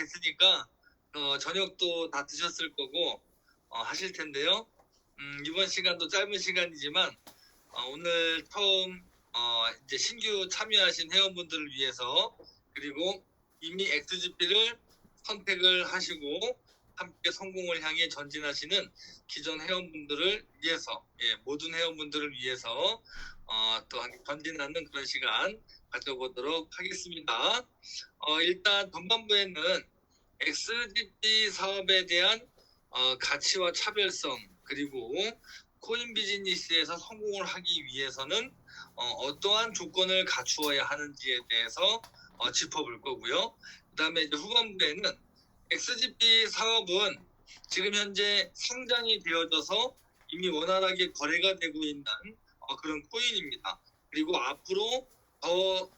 됐으니까 저녁도 다 드셨을 거고 하실 텐데요. 이번 시간도 짧은 시간이지만 오늘 처음 이제 신규 참여하신 회원분들을 위해서, 그리고 이미 XGP를 선택을 하시고 함께 성공을 향해 전진하시는 기존 회원분들을 위해서, 모든 회원분들을 위해서 또 전진하는 그런 시간 가져보도록 하겠습니다. 일단 전반부에는 XGP 사업에 대한 가치와 차별성, 그리고 코인 비즈니스에서 성공을 하기 위해서는 어떠한 조건을 갖추어야 하는지에 대해서 짚어볼 거고요. 그 다음에 이제 후반부에는 XGP 사업은 지금 현재 상장이 되어져서 이미 원활하게 거래가 되고 있는 그런 코인입니다. 그리고 앞으로 더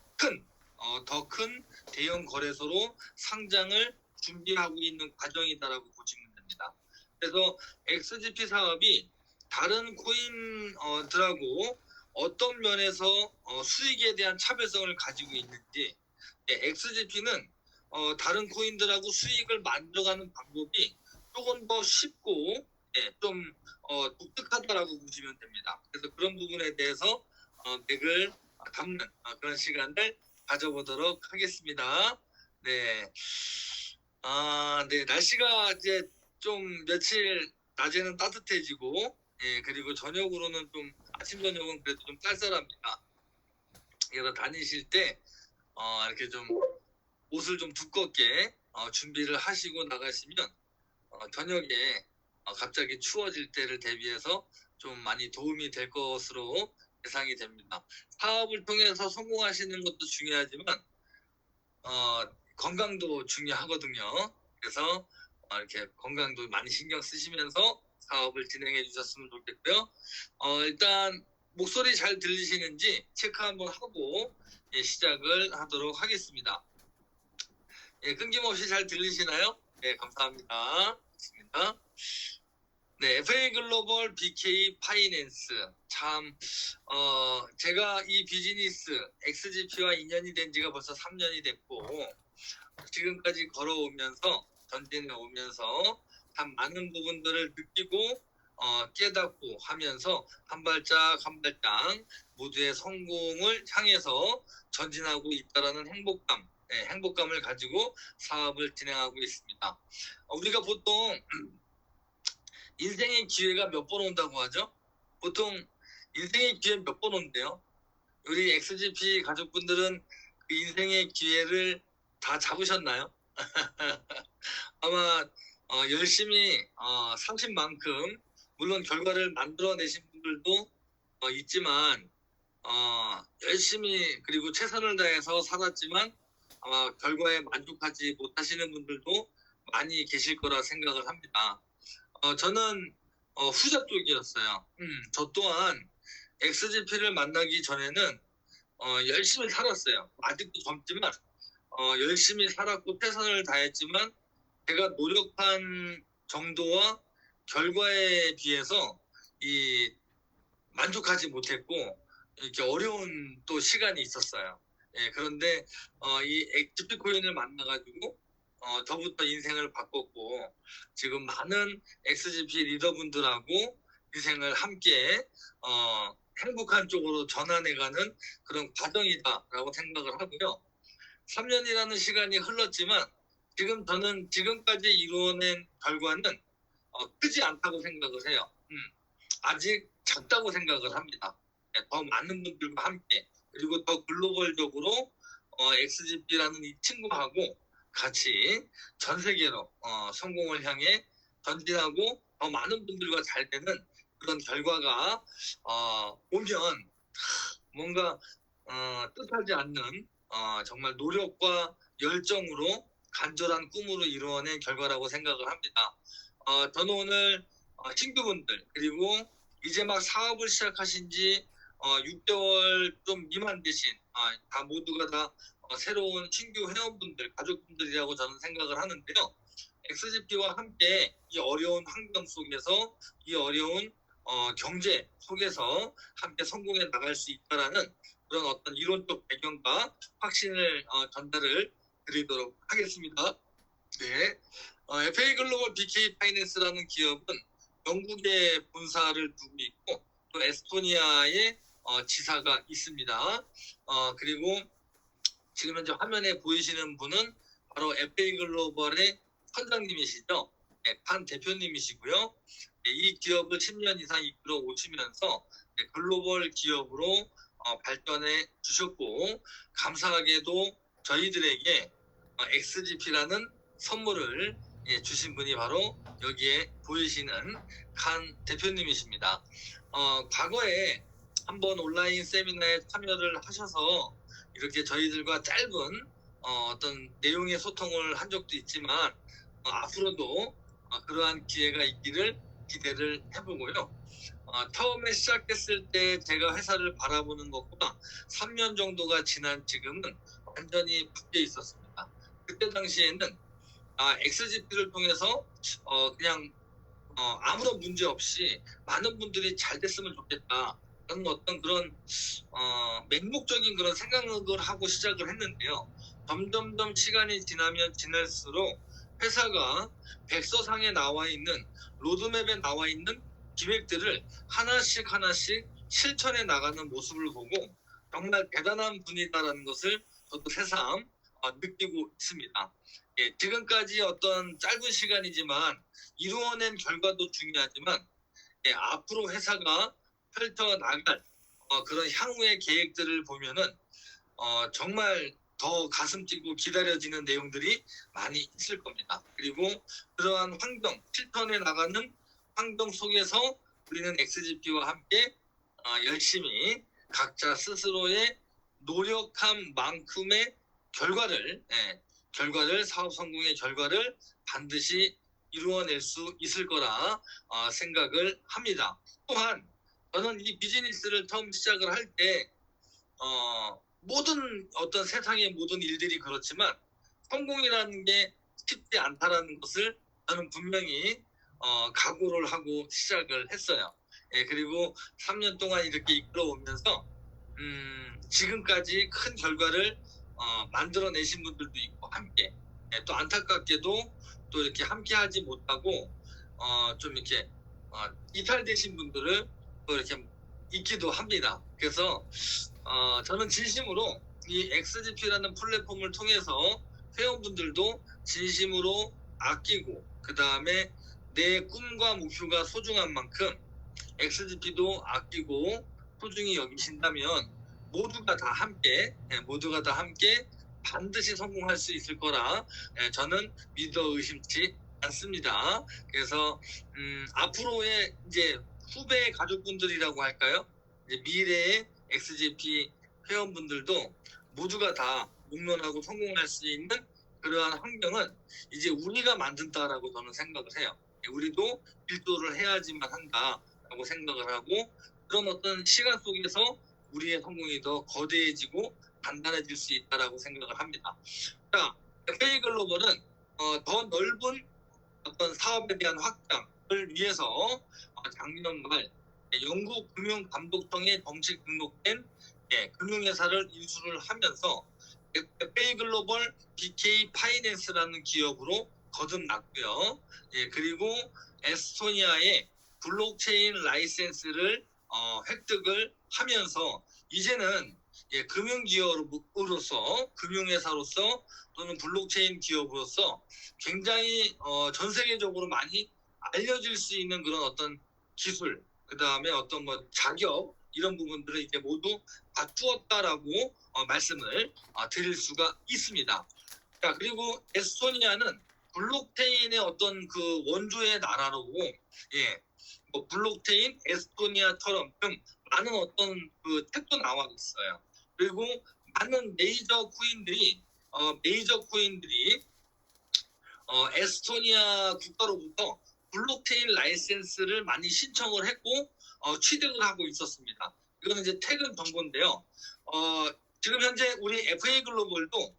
큰 대형 거래소로 상장을 준비하고 있는 과정이다라고 보시면 됩니다. 그래서 XGP 사업이 다른 코인들하고 어떤 면에서 수익에 대한 차별성을 가지고 있는지, XGP는 다른 코인들하고 수익을 만들어가는 방법이 조금 더 쉽고 좀 독특하다라고 보시면 됩니다. 그래서 그런 부분에 대해서 맥을 담는 그런 시간을 가져보도록 하겠습니다. 네. 네, 날씨가 이제 좀 며칠 낮에는 따뜻해지고, 그리고 저녁으로는 좀 아침 저녁은 그래도 좀 쌀쌀합니다. 그래서 다니실 때 이렇게 좀 옷을 좀 두껍게 준비를 하시고 나가시면 저녁에 갑자기 추워질 때를 대비해서 좀 많이 도움이 될 것으로 예상이 됩니다. 사업을 통해서 성공하시는 것도 중요하지만 건강도 중요하거든요. 그래서 이렇게 건강도 많이 신경 쓰시면서 사업을 진행해 주셨으면 좋겠고요. 일단 목소리 잘 들리시는지 체크 한번 하고 시작을 하도록 하겠습니다. 끊김없이 잘 들리시나요? 네, 감사합니다. 좋습니다. 네, FA 글로벌 BK 파이낸스. 참, 제가 이 비즈니스 XGP와 인연이 된 지가 벌써 3년이 됐고, 지금까지 걸어오면서, 전진해 오면서 참 많은 부분들을 느끼고, 깨닫고 하면서 한 발짝 한 발짝 모두의 성공을 향해서 전진하고 있다라는 행복감을 가지고 사업을 진행하고 있습니다. 우리가 보통 인생의 기회가 몇 번 온다고 하죠? 보통 인생의 기회 몇 번 온대요? 우리 XGP 가족분들은 그 인생의 기회를 다 잡으셨나요? 아마 열심히 상신 만큼 물론 결과를 만들어내신 분들도 있지만 열심히 그리고 최선을 다해서 살았지만 아마 결과에 만족하지 못하시는 분들도 많이 계실 거라 생각을 합니다. 저는 후자 쪽이었어요. 저 또한 XGP를 만나기 전에는 열심히 살았어요. 아직도 젊지만 열심히 살았고 최선을 다했지만 제가 노력한 정도와 결과에 비해서 만족하지 못했고 이렇게 어려운 또 시간이 있었어요. 그런데 이 XGP 코인을 만나가지고 저부터 인생을 바꿨고 지금 많은 XGP 리더분들하고 인생을 함께 행복한 쪽으로 전환해가는 그런 과정이다라고 생각을 하고요. 3년이라는 시간이 흘렀지만 지금 저는 지금까지 이루어낸 결과는 크지 않다고 생각을 해요. 아직 작다고 생각을 합니다. 더 많은 분들과 함께 그리고 더 글로벌적으로 XGP라는 이 친구하고 같이 전 세계로 성공을 향해 전진하고 더 많은 분들과 잘 되는 그런 결과가 오면 뭔가 뜻하지 않는 정말 노력과 열정으로 간절한 꿈으로 이루어낸 결과라고 생각을 합니다. 저는 오늘 신규분들 그리고 이제 막 사업을 시작하신 지 6개월 좀 미만 되신 다 모두가 다 새로운 신규 회원분들, 가족분들이라고 저는 생각을 하는데요. XGP와 함께 이 어려운 환경 속에서 이 어려운 경제 속에서 함께 성공해 나갈 수 있다라는 그런 어떤 이론적 배경과 확신을 전달을 드리도록 하겠습니다. 네. FA 글로벌 BK 파이낸스라는 기업은 영국에 본사를 두고 있고 또 에스토니아에 지사가 있습니다. 그리고 지금 현재 화면에 보이시는 분은 바로 FA 글로벌의 선장님이시죠. 네, 潘 대표님이시고요. 네, 이 기업을 10년 이상 이끌어 오시면서 네, 글로벌 기업으로 발전해 주셨고 감사하게도 저희들에게 XGP라는 선물을 주신 분이 바로 여기에 보이시는 칸 대표님이십니다. 과거에 한번 온라인 세미나에 참여를 하셔서 이렇게 저희들과 짧은 어떤 내용의 소통을 한 적도 있지만 앞으로도 그러한 기회가 있기를 기대를 해보고요. 처음에 시작했을 때 제가 회사를 바라보는 것보다 3년 정도가 지난 지금은 완전히 바뀌어 있었습니다. 그때 당시에는 XGP를 통해서 그냥 아무런 문제 없이 많은 분들이 잘 됐으면 좋겠다. 라는 어떤 그런 맹목적인 그런 생각을 하고 시작을 했는데요. 점점점 시간이 지나면 지날수록 회사가 백서상에 나와 있는 로드맵에 나와 있는 기획들을 하나씩 실천해 나가는 모습을 보고 정말 대단한 분이다라는 것을 저도 새삼 느끼고 있습니다. 예, 지금까지 어떤 짧은 시간이지만 이루어낸 결과도 중요하지만 앞으로 회사가 펼쳐 나갈 그런 향후의 계획들을 보면은 정말 더 가슴 찌고 기다려지는 내용들이 많이 있을 겁니다. 그리고 그러한 환경, 실천해 나가는 환경 속에서 우리는 XGP와 함께 열심히 각자 스스로의 노력한 만큼의 결과를 사업 성공의 결과를 반드시 이루어낼 수 있을 거라 생각을 합니다. 또한 저는 이 비즈니스를 처음 시작을 할 때 모든 어떤 세상의 모든 일들이 그렇지만 성공이라는 게 쉽지 않다라는 것을 저는 분명히 각오를 하고 시작을 했어요. 예, 그리고 3년 동안 이렇게 이끌어오면서 지금까지 큰 결과를 만들어내신 분들도 있고 함께 또 안타깝게도 또 이렇게 함께 하지 못하고 좀 이렇게 이탈되신 분들을 또 이렇게 있기도 합니다. 그래서 저는 진심으로 이 XGP라는 플랫폼을 통해서 회원분들도 진심으로 아끼고 그 다음에 내 꿈과 목표가 소중한 만큼 XGP도 아끼고 소중히 여기신다면 모두가 다 함께 반드시 성공할 수 있을 거라 저는 믿어 의심치 않습니다. 그래서 앞으로의 이제 후배 가족분들이라고 할까요? 이제 미래의 XGP 회원분들도 모두가 다 공론하고 성공할 수 있는 그러한 환경은 이제 우리가 만든다라고 저는 생각을 해요. 우리도 일도를 해야지만 한다라고 생각을 하고 그런 어떤 시간 속에서 우리의 성공이 더 거대해지고 단단해질 수 있다라고 생각을 합니다. 자, FA 글로벌은 더 넓은 어떤 사업에 대한 확장을 위해서 작년 말 영국 금융감독청에 정식 등록된 금융회사를 인수를 하면서 FA 글로벌 BK 파이낸스라는 기업으로 거듭났고요. 그리고 에스토니아의 블록체인 라이센스를 획득을 하면서 이제는 금융기업으로서 금융회사로서 또는 블록체인 기업으로서 굉장히 전 세계적으로 많이 알려질 수 있는 그런 어떤 기술 그 다음에 어떤 뭐 자격 이런 부분들을 이제 모두 갖추었다라고 말씀을 드릴 수가 있습니다. 자, 그리고 에스토니아는 블록체인의 어떤 그 원조의 나라로 뭐 블록체인 에스토니아처럼 좀 많은 어떤 그 책도 나와 있어요. 그리고 많은 메이저 코인들이 에스토니아 국가로부터 블록체인 라이센스를 많이 신청을 했고 취득을 하고 있었습니다. 이거는 이제 최근 정보인데요. 지금 현재 우리 FA 글로벌도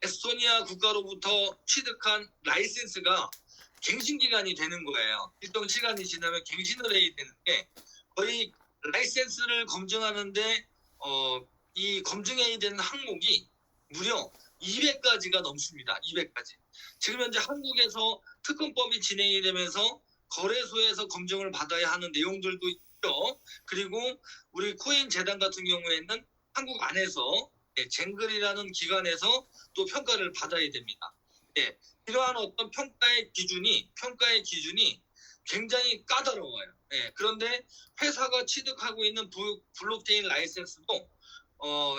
에스토니아 국가로부터 취득한 라이센스가 갱신 기간이 되는 거예요. 일정 시간이 지나면 갱신을 해야 되는데 거의 라이센스를 검증하는데 이 검증해야 되는 항목이 무려 200가지가 넘습니다. 200가지. 지금 현재 한국에서 특검법이 진행이 되면서 거래소에서 검증을 받아야 하는 내용들도 있죠. 그리고 우리 코인 재단 같은 경우에는 한국 안에서 쟁글이라는 기관에서 또 평가를 받아야 됩니다. 예, 이러한 어떤 평가의 기준이 굉장히 까다로워요. 예, 그런데 회사가 취득하고 있는 블록체인 라이센스도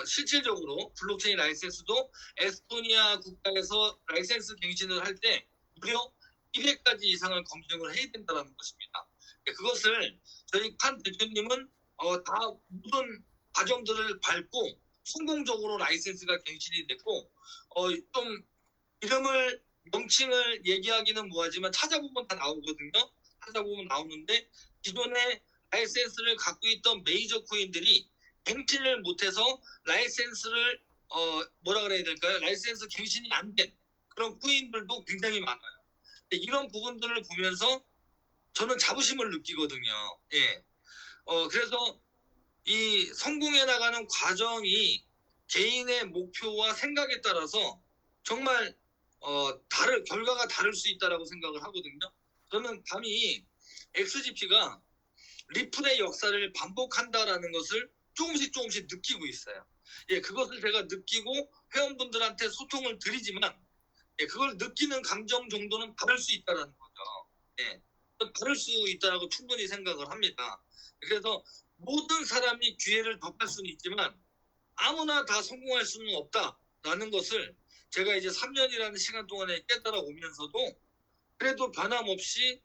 실질적으로 블록체인 라이센스도 에스토니아 국가에서 라이센스 갱신을 할 때 무려 200가지 이상을 검증을 해야 된다는 것입니다. 예, 그것을 저희 칸 대표님은 다 모든 과정들을 밟고 성공적으로 라이센스가 갱신이 됐고 좀 이름을 명칭을 얘기하기는 뭐하지만 찾아보면 다 나오거든요. 찾아보면 나오는데 기존에 라이센스를 갖고 있던 메이저 코인들이 갱신을 못해서 라이센스를 뭐라 그래야 될까요? 라이센스 갱신이 안 된 그런 코인들도 굉장히 많아요. 이런 부분들을 보면서 저는 자부심을 느끼거든요. 예. 그래서 이 성공해 나가는 과정이 개인의 목표와 생각에 따라서 정말 결과가 다를 수 있다라고 생각을 하거든요. 저는 감히 XGP가 리플의 역사를 반복한다라는 것을 조금씩 느끼고 있어요. 예, 그것을 제가 느끼고 회원분들한테 소통을 드리지만 예, 그걸 느끼는 감정 정도는 다를 수 있다라는 거죠. 예, 다를 수 있다라고 충분히 생각을 합니다. 그래서 모든 사람이 기회를 덮할 수는 있지만 아무나 다 성공할 수는 없다라는 것을 제가 이제 3년이라는 시간 동안에 깨달아 오면서도 그래도 변함없이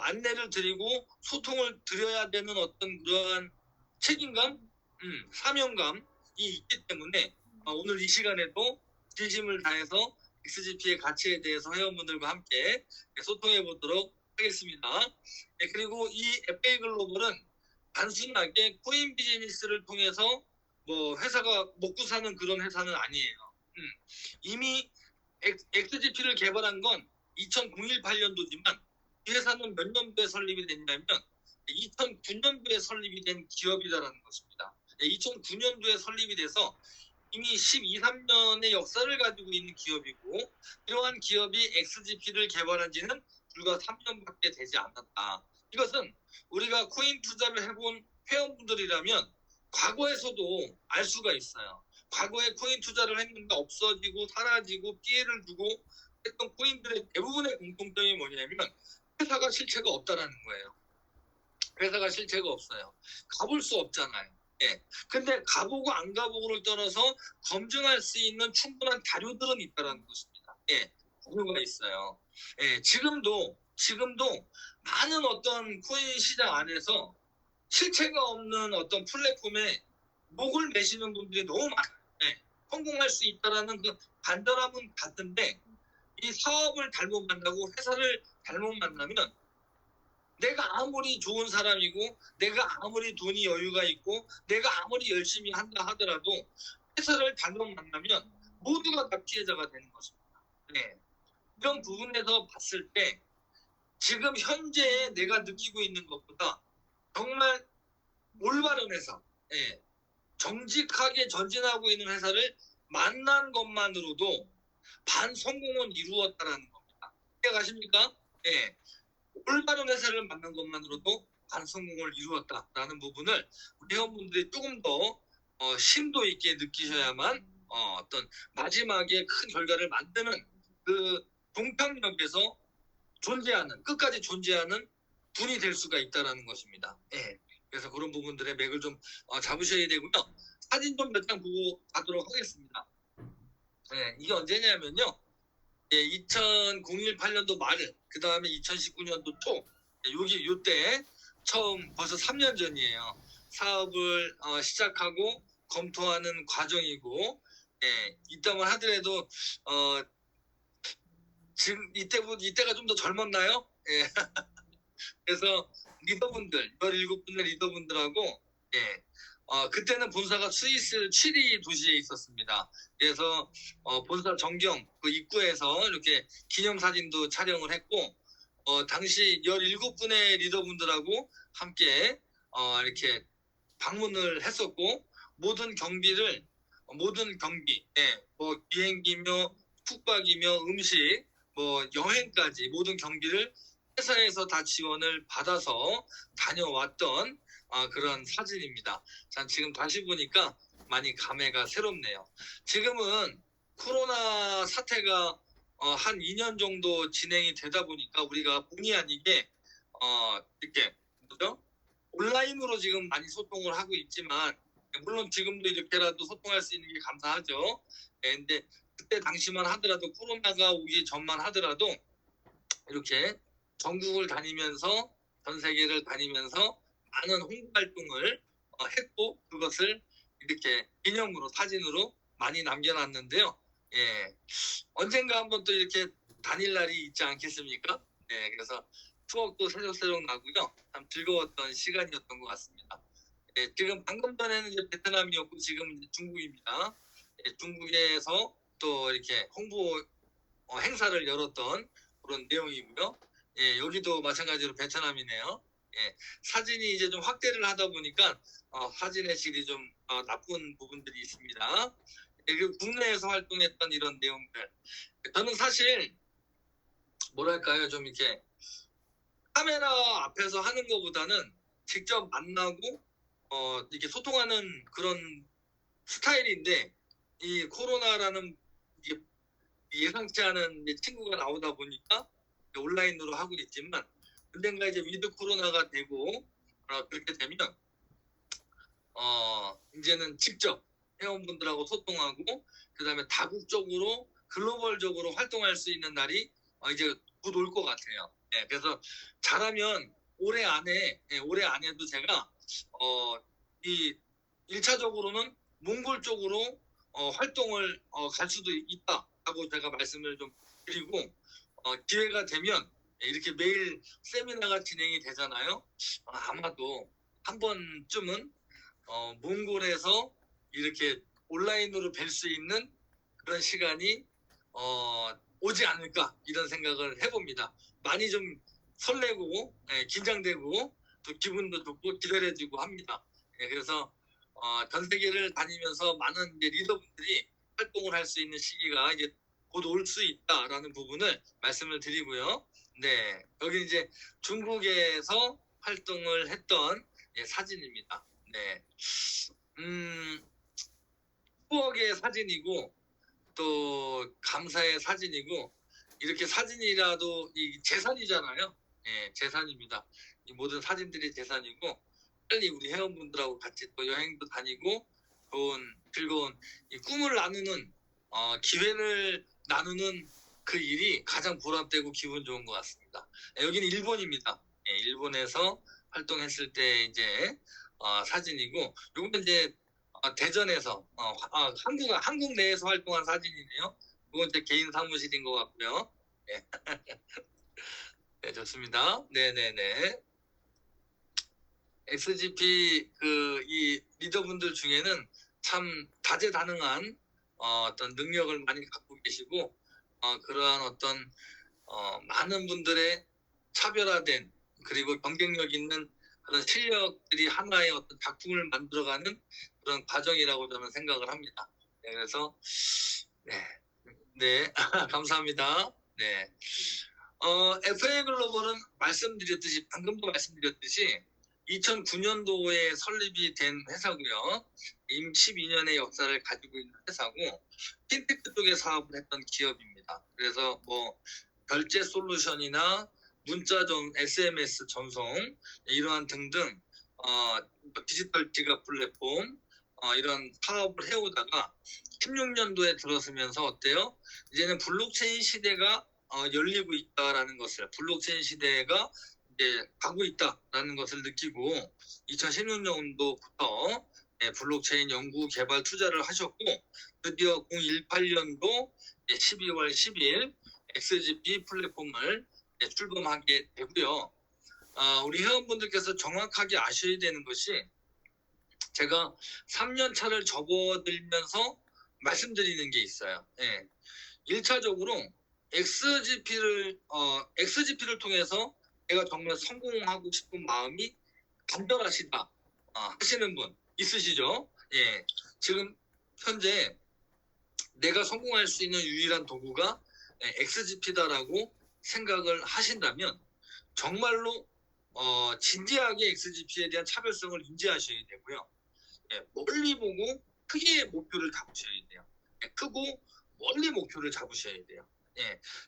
안내를 드리고 소통을 드려야 되는 어떤 그러한 책임감, 사명감이 있기 때문에 오늘 이 시간에도 진심을 다해서 XGP의 가치에 대해서 회원분들과 함께 소통해 보도록 하겠습니다. 네, 그리고 이 FA 글로벌은 단순하게 코인 비즈니스를 통해서 뭐 회사가 먹고 사는 그런 회사는 아니에요. 이미 XGP를 개발한 건 2008년도지만 이 회사는 몇 년도에 설립이 됐냐면 2009년도에 설립이 된 기업이다라는 것입니다. 2009년도에 설립이 돼서 이미 12, 13년의 역사를 가지고 있는 기업이고 이러한 기업이 XGP를 개발한 지는 불과 3년밖에 되지 않았다. 이것은 우리가 코인 투자를 해본 회원분들이라면 과거에서도 알 수가 있어요. 과거에 코인 투자를 했는데 없어지고 사라지고 피해를 주고 했던 코인들의 대부분의 공통점이 뭐냐면 회사가 실체가 없다라는 거예요. 회사가 실체가 없어요. 가볼 수 없잖아요. 예. 근데 가보고 안 가보고를 떠나서 검증할 수 있는 충분한 자료들은 있다라는 것입니다. 예. 자료가 있어요. 예. 지금도 많은 어떤 코인 시장 안에서 실체가 없는 어떤 플랫폼에 목을 매시는 분들이 너무 많아요. 예. 성공할 수 있다라는 그 간단함은 같은데 이 사업을 잘못 만나고 회사를 잘못 만나면 내가 아무리 좋은 사람이고 내가 아무리 돈이 여유가 있고 내가 아무리 열심히 한다 하더라도 회사를 잘못 만나면 모두가 다 피해자가 되는 것입니다. 네. 이런 부분에서 봤을 때 지금 현재 내가 느끼고 있는 것보다 정말 올바른 회사, 네. 정직하게 전진하고 있는 회사를 만난 것만으로도 반성공은 이루었다라는 겁니다. 이해가십니까? 네. 올바른 회사를 만난 것만으로도 반성공을 이루었다라는 부분을 우리 회원분들이 조금 더 심도 있게 느끼셔야만 어떤 마지막에 큰 결과를 만드는 그 동평력에서 끝까지 존재하는 분이 될 수가 있다라는 것입니다. 예. 그래서 그런 부분들의 맥을 좀 잡으셔야 되고요. 사진 좀 몇 장 보고 가도록 하겠습니다. 예, 이게 언제냐면요. 예, 2008년도 말, 그 다음에 2019년도 초, 요때 처음 벌써 3년 전이에요. 사업을 시작하고 검토하는 과정이고, 예, 이따만 하더라도 지금 이때가 좀 더 젊었나요? 예. 그래서 리더분들, 17분의 리더분들하고, 예, 그때는 본사가 스위스 취리 도시에 있었습니다. 그래서 본사 정경 그 입구에서 이렇게 기념사진도 촬영을 했고 당시 17분의 리더분들하고 함께 이렇게 방문을 했었고 모든 경비를 모든 경비, 뭐 비행기며 숙박이며 음식, 뭐 여행까지 모든 경비를 회사에서 다 지원을 받아서 다녀왔던 그런 사진입니다. 참 지금 다시 보니까 많이 감회가 새롭네요. 지금은 코로나 사태가 한 2년 정도 진행이 되다 보니까 우리가 본의 아니게 이렇게 뭐죠? 온라인으로 지금 많이 소통을 하고 있지만 물론 지금도 이렇게라도 소통할 수 있는 게 감사하죠. 근데 그때 당시만 하더라도 코로나가 오기 전만 하더라도 이렇게 전국을 다니면서 전 세계를 다니면서 많은 홍보 활동을 했고 그것을 이렇게 기념으로 사진으로 많이 남겨놨는데요. 예, 언젠가 한번 또 이렇게 다닐 날이 있지 않겠습니까? 예, 그래서 추억도 새록새록 나고요. 참 즐거웠던 시간이었던 것 같습니다. 예, 지금 방금 전에는 이제 베트남이었고 지금 이제 중국입니다. 예, 중국에서 또 이렇게 홍보 행사를 열었던 그런 내용이고요. 예, 여기도 마찬가지로 베트남이네요. 예, 사진이 이제 좀 확대를 하다 보니까 사진의 질이 좀 나쁜 부분들이 있습니다. 예, 그리고 국내에서 활동했던 이런 내용들. 저는 사실 뭐랄까요, 좀 이렇게 카메라 앞에서 하는 것보다는 직접 만나고 이렇게 소통하는 그런 스타일인데 이 코로나라는 이게 예상치 않은 친구가 나오다 보니까 온라인으로 하고 있지만 언젠가 이제 위드 코로나가 되고 그렇게 되면 이제는 직접 회원분들하고 소통하고 그다음에 다국적으로 글로벌적으로 활동할 수 있는 날이 이제 곧 올 것 같아요. 예, 그래서 잘하면 올해 안에도 제가 이 1차적으로는 몽골 쪽으로 활동을 갈 수도 있다라고 제가 말씀을 좀 드리고 기회가 되면 이렇게 매일 세미나가 진행이 되잖아요. 아마도 한 번쯤은 몽골에서 이렇게 온라인으로 뵐 수 있는 그런 시간이 오지 않을까 이런 생각을 해봅니다. 많이 좀 설레고 긴장되고 또 기분도 좋고 기다려지고 합니다. 그래서 전 세계를 다니면서 많은 이제 리더분들이 활동을 할 수 있는 시기가 이제 곧 올 수 있다라는 부분을 말씀을 드리고요. 네, 여기 이제 중국에서 활동을 했던 사진입니다. 네, 추억의 사진이고 또 감사의 사진이고 이렇게 사진이라도 이 재산이잖아요. 예, 재산입니다. 이 모든 사진들이 재산이고 빨리 우리 회원분들하고 같이 또 여행도 다니고 좋은 즐거운 이 꿈을 나누는 기회를 나누는 그 일이 가장 보람되고 기분 좋은 것 같습니다. 여기는 일본입니다. 예, 일본에서 활동했을 때 이제 사진이고 요거는 이제 대전에서 한국 내에서 활동한 사진이네요. 그건 제 개인 사무실인 것 같고요. 네, 네 좋습니다. 네네네. XGP 이 리더분들 중에는 참 다재다능한 어떤 능력을 많이 갖고 계시고 그러한 어떤 많은 분들의 차별화된 그리고 경쟁력 있는 그런 실력들이 하나의 어떤 작품을 만들어가는 그런 과정이라고 저는 생각을 합니다. 네, 그래서 네, 감사합니다. 네, FA 글로벌은 방금도 말씀드렸듯이 2009년도에 설립이 된 회사고요. 임 12년의 역사를 가지고 있는 회사고 핀테크 쪽에 사업을 했던 기업입니다. 그래서 뭐 결제 솔루션이나 문자 SMS 전송 이러한 등등 디지털 지갑 플랫폼 이런 사업을 해오다가 16년도에 들어서면서 어때요? 이제는 블록체인 시대가 열리고 있다라는 것을 블록체인 시대가 이제 가고 있다라는 것을 느끼고 2016년도부터 블록체인 연구 개발 투자를 하셨고 드디어 2018년도 12월 10일 XGP 플랫폼을 출범하게 되고요. 우리 회원분들께서 정확하게 아셔야 되는 것이 제가 3년 차를 접어들면서 말씀드리는 게 있어요. 1차적으로 XGP를 통해서 내가 정말 성공하고 싶은 마음이 간절하시다 하시는 분 있으시죠? 예, 지금 현재 내가 성공할 수 있는 유일한 도구가 XGP다라고 생각을 하신다면 정말로 진지하게 XGP에 대한 차별성을 인지하셔야 되고요. 멀리 보고 크게 목표를 잡으셔야 돼요. 크고 멀리 목표를 잡으셔야 돼요.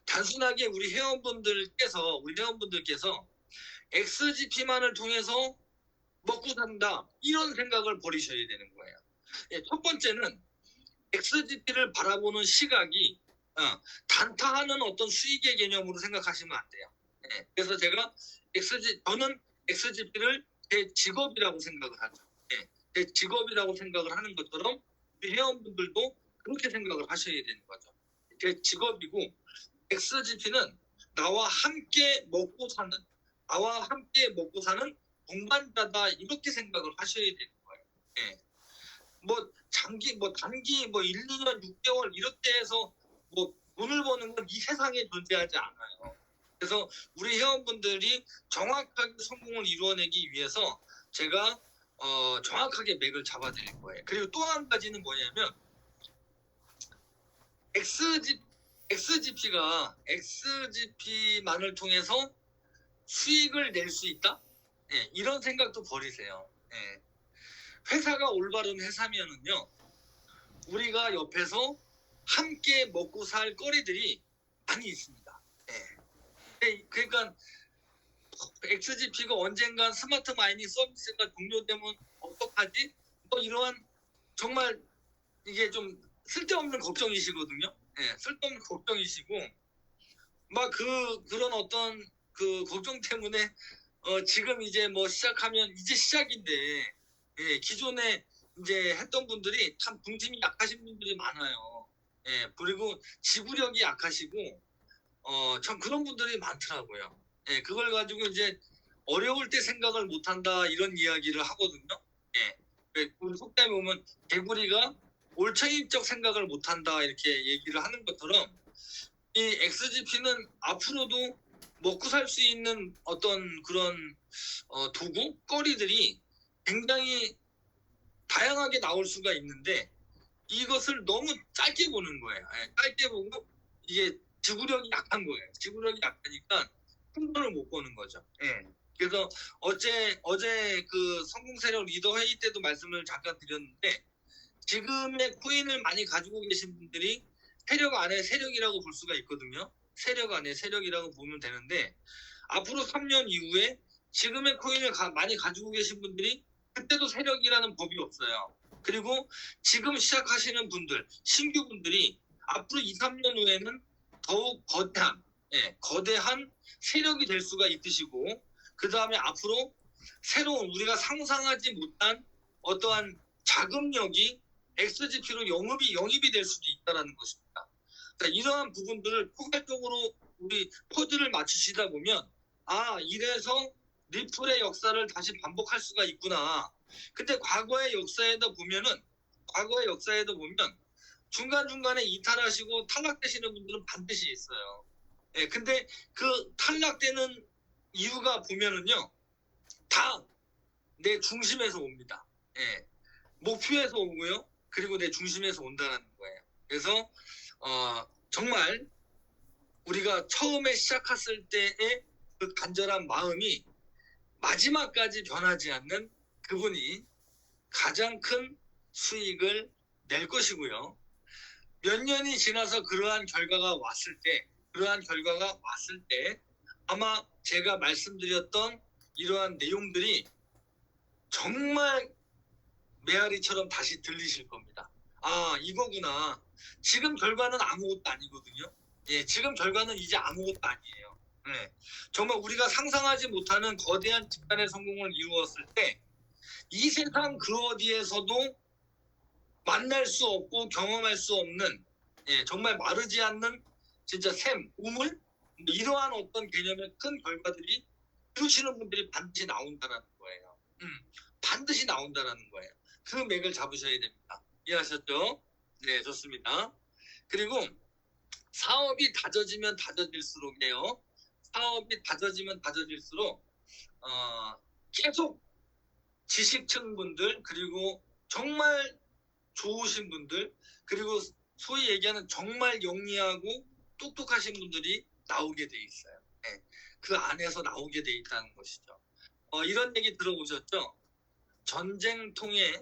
단순하게 우리 회원분들께서 XGP만을 통해서 먹고 산다 이런 생각을 버리셔야 되는 거예요. 첫 번째는 XGP를 바라보는 시각이 단타하는 어떤 수익의 개념으로 생각하시면 안 돼요. 그래서 저는 XGP를 제 직업이라고 생각을 하죠. 제 직업이라고 생각을 하는 것처럼 우리 회원분들도 그렇게 생각을 하셔야 되는 거죠. 제 직업이고 XGP는 나와 함께 먹고 사는 동반자다 이렇게 생각을 하셔야 되는 거예요. 단기 1, 2년, 6개월 이렇게 해서 돈을 버는 건 이 세상에 존재하지 않아요. 그래서 우리 회원분들이 정확하게 성공을 이루어내기 위해서 제가 정확하게 맥을 잡아드릴 거예요. 그리고 또 한 가지는 뭐냐면 XGP만을 통해서 수익을 낼 수 있다? 이런 생각도 버리세요. 회사가 올바른 회사면은요, 우리가 옆에서 함께 먹고 살 거리들이 많이 있습니다. 그러니까 XGP가 언젠간 스마트 마이닝 서비스가 종료되면 어떡하지? 이러한 정말 이게 좀 쓸데없는 걱정이시거든요. 쓸데없는 걱정이시고 막 그런 어떤 그 걱정 때문에 지금 이제 시작하면 이제 시작인데 기존에 이제 했던 분들이 참 중심이 약하신 분들이 많아요. 그리고 지구력이 약하시고 참 그런 분들이 많더라고요. 그걸 가지고 이제 어려울 때 생각을 못한다 이런 이야기를 하거든요. 우리 속담에 보면 개구리가 올챙이적 생각을 못한다 이렇게 얘기를 하는 것처럼 이 XGP는 앞으로도 먹고 살 수 있는 어떤 그런 도구, 거리들이 굉장히 다양하게 나올 수가 있는데 이것을 너무 짧게 보는 거예요. 짧게 보고 이게 지구력이 약한 거예요. 지구력이 약하니까 큰 돈을 못 버는 거죠. 그래서 어제 그 성공세력 리더 회의 때도 말씀을 잠깐 드렸는데 지금의 코인을 많이 가지고 계신 분들이 세력 안에 세력이라고 볼 수가 있거든요. 세력 안에 세력이라고 보면 되는데 앞으로 3년 이후에 지금의 코인을 많이 가지고 계신 분들이 그때도 세력이라는 법이 없어요. 그리고 지금 시작하시는 분들, 신규 분들이 앞으로 2, 3년 후에는 더욱 거대한 세력이 될 수가 있으시고 그 다음에 앞으로 새로운 우리가 상상하지 못한 어떠한 자금력이 XGP로 영입이 될 수도 있다는 것입니다. 그러니까 이러한 부분들을 포괄적으로 우리 코드를 맞추시다 보면 이래서 리플의 역사를 다시 반복할 수가 있구나. 근데 과거의 역사에도 보면 중간중간에 이탈하시고 탈락되시는 분들은 반드시 있어요. 근데 그 탈락되는 이유가 보면은요, 다 내 중심에서 옵니다. 목표에서 오고요. 그리고 내 중심에서 온다는 거예요. 그래서 정말 우리가 처음에 시작했을 때의 그 간절한 마음이 마지막까지 변하지 않는 그분이 가장 큰 수익을 낼 것이고요. 몇 년이 지나서 그러한 결과가 왔을 때 아마 제가 말씀드렸던 이러한 내용들이 정말 메아리처럼 다시 들리실 겁니다. 이거구나. 지금 결과는 아무것도 아니거든요. 지금 결과는 이제 아무것도 아니에요. 정말 우리가 상상하지 못하는 거대한 집단의 성공을 이루었을 때 이 세상 그 어디에서도 만날 수 없고 경험할 수 없는 정말 마르지 않는 진짜 우물 이러한 어떤 개념의 큰 결과들이 이루시는 분들이 반드시 나온다는 거예요. 반드시 나온다는 거예요. 그 맥을 잡으셔야 됩니다. 이해하셨죠? 네, 좋습니다. 그리고 사업이 다져지면 다져질수록이에요. 사업이 다져지면 다져질수록 계속 지식층 분들 그리고 정말 좋으신 분들, 그리고 소위 얘기하는 정말 영리하고 똑똑하신 분들이 나오게 돼 있어요. 예, 그 안에서 나오게 돼 있다는 것이죠. 이런 얘기 들어보셨죠? 전쟁통에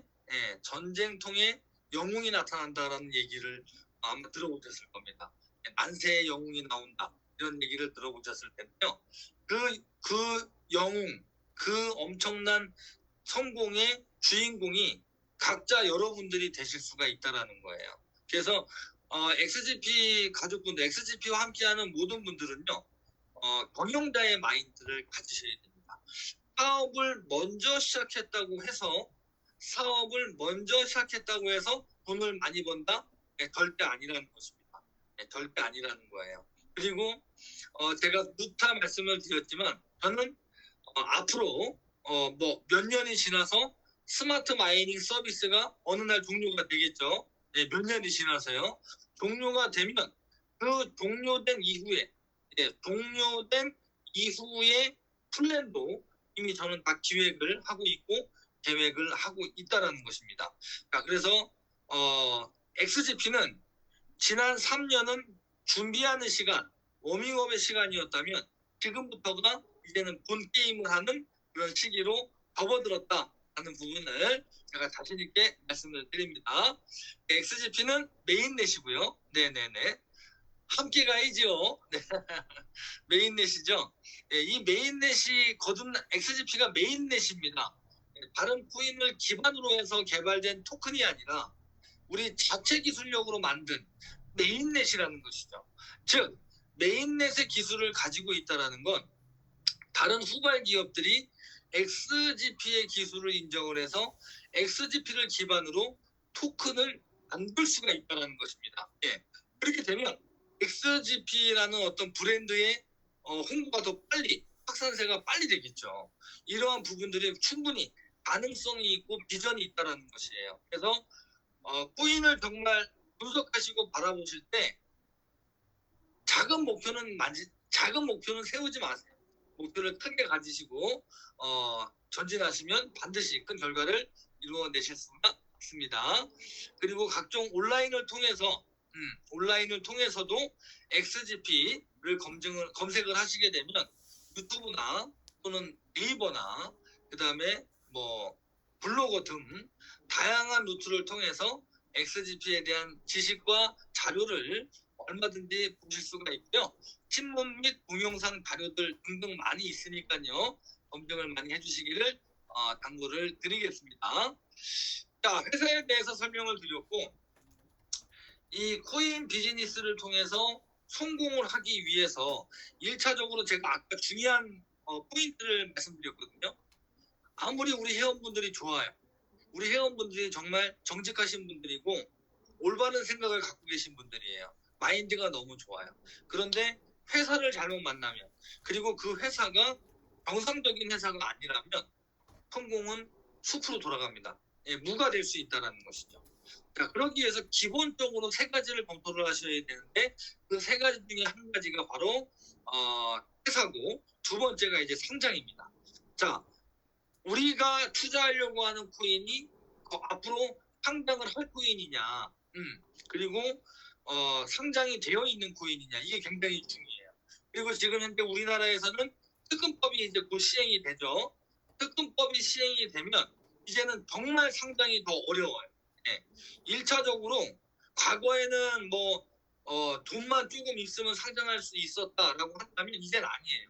전쟁통에 영웅이 나타난다라는 얘기를 아마 들어보셨을 겁니다. 만세의 영웅이 나온다 이런 얘기를 들어보셨을 텐데요. 그 영웅, 그 엄청난 성공의 주인공이 각자 여러분들이 되실 수가 있다라는 거예요. 그래서 XGP 가족분들, XGP와 함께하는 모든 분들은요, 경영자의 마인드를 가지셔야 됩니다. 사업을 먼저 시작했다고 해서 돈을 많이 번다? 네, 절대 아니라는 것입니다. 네, 절대 아니라는 거예요. 그리고 제가 누차 말씀을 드렸지만 저는 앞으로 뭐 몇 년이 지나서 스마트 마이닝 서비스가 어느 날 종료가 되겠죠. 네, 몇 년이 지나서요. 종료가 되면 그 종료된 이후에 플랜도 이미 저는 다 기획을 하고 있고 계획을 하고 있다라는 것입니다. 자, 그래서 XGP는 지난 3년은 준비하는 시간, 워밍업의 시간이었다면 지금부터가 이제는 본 게임을 하는 그런 시기로 접어들었다 하는 부분을 제가 자신 있게 말씀을 드립니다. XGP는 메인넷이고요. 네네네. 함께 가야죠. 네. 메인넷이죠. 네, 이 메인넷이 거듭난 XGP가 메인넷입니다. 다른 코인을 기반으로 해서 개발된 토큰이 아니라 우리 자체 기술력으로 만든 메인넷이라는 것이죠. 즉 메인넷의 기술을 가지고 있다는 건 다른 후발 기업들이 XGP의 기술을 인정을 해서 XGP를 기반으로 토큰을 만들 수가 있다는 것입니다. 예. 그렇게 되면 XGP라는 어떤 브랜드의 홍보가 더 빨리, 확산세가 빨리 되겠죠. 이러한 부분들이 충분히 가능성이 있고 비전이 있다는 것이에요. 그래서 코인을 정말 분석하시고 바라보실 때 작은 목표는 세우지 마세요. 목표를 크게 가지시고 전진하시면 반드시 큰 결과를 이루어내실 수가 있습니다. 그리고 각종 온라인을 통해서도 XGP를 검색을 하시게 되면 유튜브나 또는 네이버나 그다음에 뭐 블로그 등 다양한 루트를 통해서 XGP에 대한 지식과 자료를 얼마든지 보실 수가 있고요. 신문 및 동영상 자료들 등등 많이 있으니까요. 검증을 많이 해주시기를 당부를 드리겠습니다. 자, 회사에 대해서 설명을 드렸고 이 코인 비즈니스를 통해서 성공을 하기 위해서 1차적으로 제가 아까 중요한 포인트를 말씀드렸거든요. 아무리 우리 회원분들이 좋아요. 우리 회원분들이 정말 정직하신 분들이고 올바른 생각을 갖고 계신 분들이에요. 마인드가 너무 좋아요. 그런데 회사를 잘못 만나면 그리고 그 회사가 정상적인 회사가 아니라면 성공은 숲으로 돌아갑니다. 예, 무가 될 수 있다는 것이죠. 자, 그러기 위해서 기본적으로 세 가지를 검토를 하셔야 되는데 그 세 가지 중에 한 가지가 바로 회사고 두 번째가 이제 상장입니다. 자, 우리가 투자하려고 하는 코인이 앞으로 상장을 할 코인이냐, 그리고 상장이 되어 있는 코인이냐 이게 굉장히 중요해요. 그리고 지금 현재 우리나라에서는 특근법이 이제 곧 시행이 되죠. 특근법이 시행이 되면 이제는 정말 상장이 더 어려워요. 네. 1차적으로 과거에는 돈만 조금 있으면 상장할 수 있었다라고 한다면 이제는 아니에요.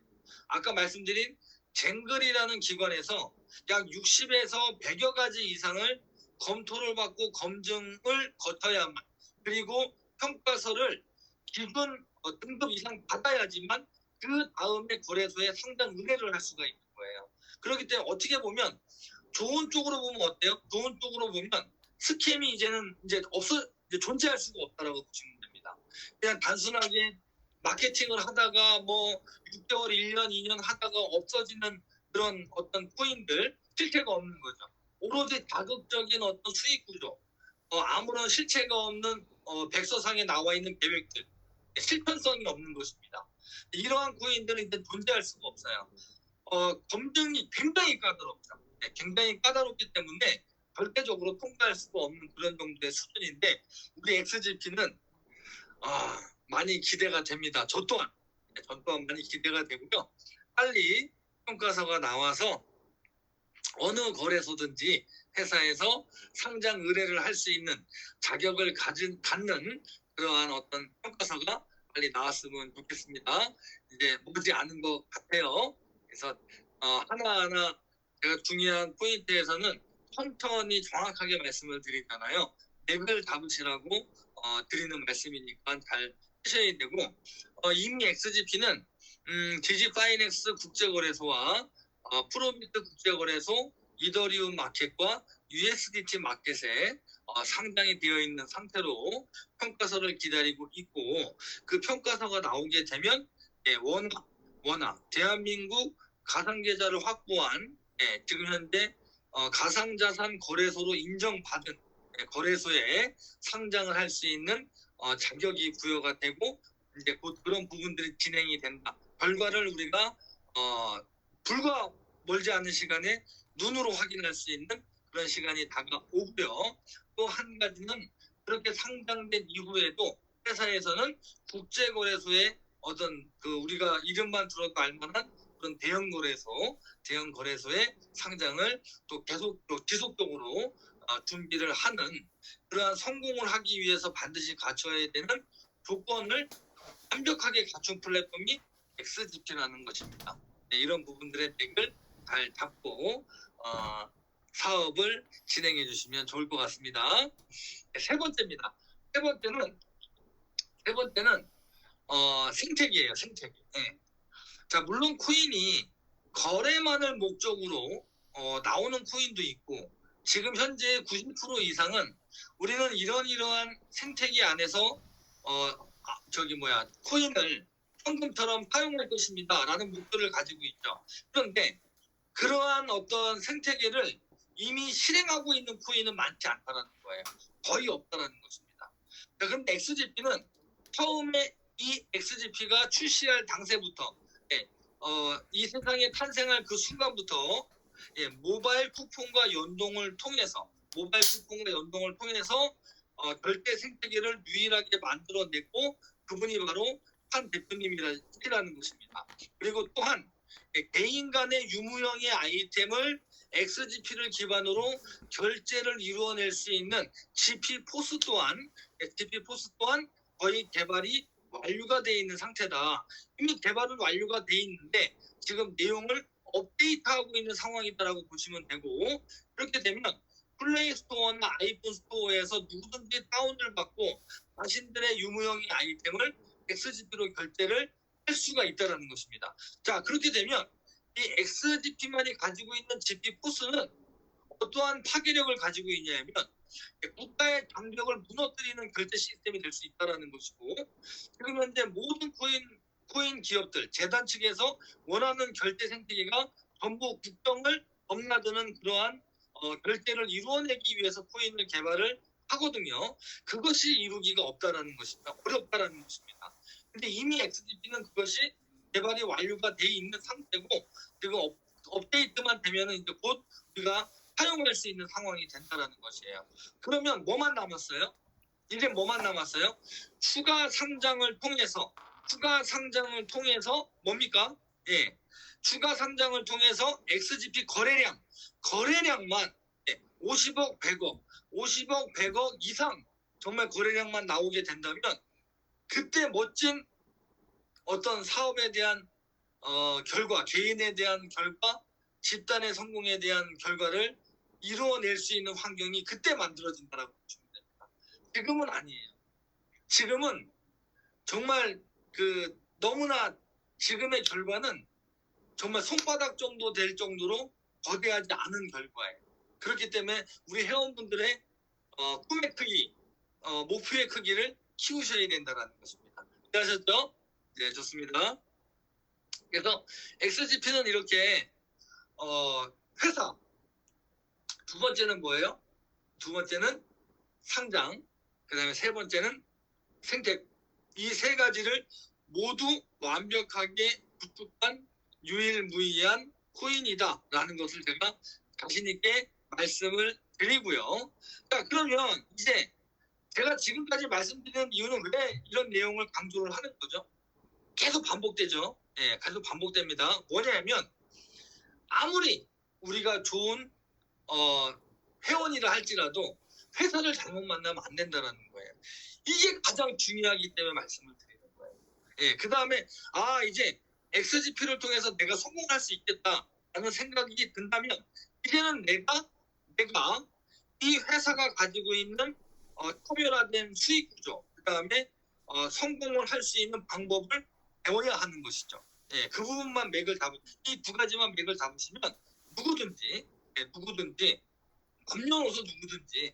아까 말씀드린 쟁글이라는 기관에서 약 60에서 100여 가지 이상을 검토를 받고 검증을 거쳐야만 그리고 평가서를 기본 등급 이상 받아야지만 그 다음에 거래소에 상장 의뢰를 할 수가 있는 거예요. 그렇기 때문에 어떻게 보면 좋은 쪽으로 보면 어때요? 좋은 쪽으로 보면 스캠이 이제 존재할 수가 없다라고 보시면 됩니다. 그냥 단순하게 마케팅을 하다가 6개월, 1년, 2년 하다가 없어지는 그런 어떤 코인들 실체가 없는 거죠. 오로지 자극적인 어떤 수익 구조, 아무런 실체가 없는 백서상에 나와 있는 계획들, 실천성이 없는 것입니다. 이러한 코인들은 이제 존재할 수가 없어요. 검증이 굉장히 까다롭죠. 굉장히 까다롭기 때문에 절대적으로 통과할 수가 없는 그런 정도의 수준인데 우리 XGP는 많이 기대가 됩니다. 저 또한 많이 기대가 되고요. 빨리 평가서가 나와서 어느 거래소든지 회사에서 상장 의뢰를 할 수 있는 자격을 갖는 그러한 어떤 평가서가 빨리 나왔으면 좋겠습니다. 이제 머지 않은 것 같아요. 그래서 하나하나 제가 중요한 포인트에서는 천천히 정확하게 말씀을 드리잖아요. 맥을 잡으시라고 드리는 말씀이니까 잘 하셔야 되고 이미 XGP는 디지파이넥스 국제거래소와 프로비트 국제거래소, 이더리움 마켓과 USDT 마켓에 상장이 되어 있는 상태로 평가서를 기다리고 있고 그 평가서가 나오게 되면 원화 대한민국 가상계좌를 확보한 지금 현재 가상자산 거래소로 인정받은 거래소에 상장을 할 수 있는 자격이 부여가 되고 이제 곧 그런 부분들이 진행이 된다. 결과를 우리가 불과 멀지 않은 시간에 눈으로 확인할 수 있는 그런 시간이 다가오고요. 또 한 가지는 그렇게 상장된 이후에도 회사에서는 국제거래소에 어떤 우리가 이름만 들어도 알만한 그런 대형 거래소의 상장을 또 지속적으로 준비를 하는 그러한 성공을 하기 위해서 반드시 갖춰야 되는 조건을 완벽하게 갖춘 플랫폼이 XGP라는 것입니다. 이런 부분들의 맥을 잘 잡고 사업을 진행해 주시면 좋을 것 같습니다. 세 번째입니다. 세 번째는 생태계예요. 생태계. 자, 물론 코인이 거래만을 목적으로 나오는 코인도 있고 지금 현재 90% 이상은 우리는 이러한 생태계 안에서 코인을 현금처럼 사용할 것입니다. 라는 목표를 가지고 있죠. 그런데 그러한 어떤 생태계를 이미 실행하고 있는 코인은 많지 않다는 거예요. 거의 없다는 것입니다. 그런데 XGP는 처음에 이 XGP가 출시할 당시부터 이 세상에 탄생할 그 순간부터 모바일 쿠폰과 연동을 통해서 절대 생태계를 유일하게 만들어냈고 그분이 바로 한 대표님이라는 것입니다. 그리고 또한 개인 간의 유무형의 아이템을 XGP를 기반으로 결제를 이루어낼 수 있는 GP포스 또한 거의 개발이 완료가 되어 있는 상태다. 이미 개발은 완료가 되어 있는데 지금 내용을 업데이트하고 있는 상황이다라고 보시면 되고 그렇게 되면 플레이 스토어나 아이폰 스토어에서 누구든지 다운을 받고 자신들의 유무형의 아이템을 XGP로 결제를 할 수가 있다는 것입니다. 자, 그렇게 되면 이 XGP만이 가지고 있는 GP포스는 어떠한 파괴력을 가지고 있냐면 국가의 장벽을 무너뜨리는 결제 시스템이 될 수 있다는 것이고 지금 현재 모든 코인 기업들, 재단 측에서 원하는 결제 생태계가 전부 국경을 넘나드는 그러한 결제를 이루어내기 위해서 코인을 개발을 하거든요. 그것이 이루기가 어렵다는 것입니다. 근데 이미 XGP는 그것이 개발이 완료가 돼 있는 상태고 지금 업데이트만 되면은 이제 곧 우리가 사용할 수 있는 상황이 된다는 것이에요. 그러면 뭐만 남았어요? 이제 뭐만 남았어요? 추가 상장을 통해서 뭡니까? 추가 상장을 통해서 XGP 거래량만 50억, 100억 이상 정말 거래량만 나오게 된다면 그때 멋진 어떤 사업에 대한 결과, 개인에 대한 결과, 집단의 성공에 대한 결과를 이루어낼 수 있는 환경이 그때 만들어진다라고 보시면 됩니다. 지금은 아니에요. 지금은 정말 너무나 지금의 결과는 정말 손바닥 정도 될 정도로 거대하지 않은 결과예요. 그렇기 때문에 우리 회원분들의 꿈의 크기, 목표의 크기를 키우셔야 된다는 것입니다. 이해하셨죠? 네, 좋습니다. 그래서 XGP는 이렇게 회사, 두 번째는 뭐예요? 두 번째는 상장, 그 다음에 세 번째는 생태, 이 세 가지를 모두 완벽하게 구축한 유일무이한 코인이다 라는 것을 제가 자신 있게 말씀을 드리고요. 자, 그러면 이제 제가 지금까지 말씀드리는 이유는 왜 이런 내용을 강조를 하는 거죠? 계속 반복되죠. 예, 계속 반복됩니다. 뭐냐면 아무리 우리가 좋은 회원이라 할지라도 회사를 잘못 만나면 안 된다는 거예요. 이게 가장 중요하기 때문에 말씀을 드리는 거예요. 예, 그 다음에 이제 XGP를 통해서 내가 성공할 수 있겠다라는 생각이 든다면 이제는 내가 이 회사가 가지고 있는 차별화된 수익 구조, 그 다음에 성공을 할 수 있는 방법을 배워야 하는 것이죠. 예, 그 부분만 이 두 가지만 맥을 잡으시면 누구든지 남녀노소 누구든지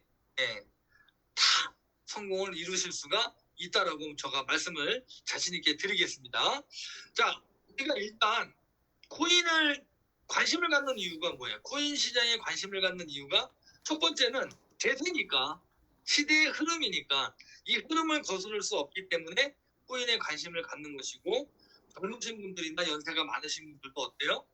다 성공을 이루실 수가 있다라고 제가 말씀을 자신 있게 드리겠습니다. 자, 우리가 일단 코인을 관심을 갖는 이유가 뭐예요? 코인 시장에 관심을 갖는 이유가 첫 번째는 대세니까, 시대의 흐름이니까 이 흐름을 거스를 수 없기 때문에 코인에 관심을 갖는 것이고, 젊으신 분들이나 연세가 많으신 분들도 어때요?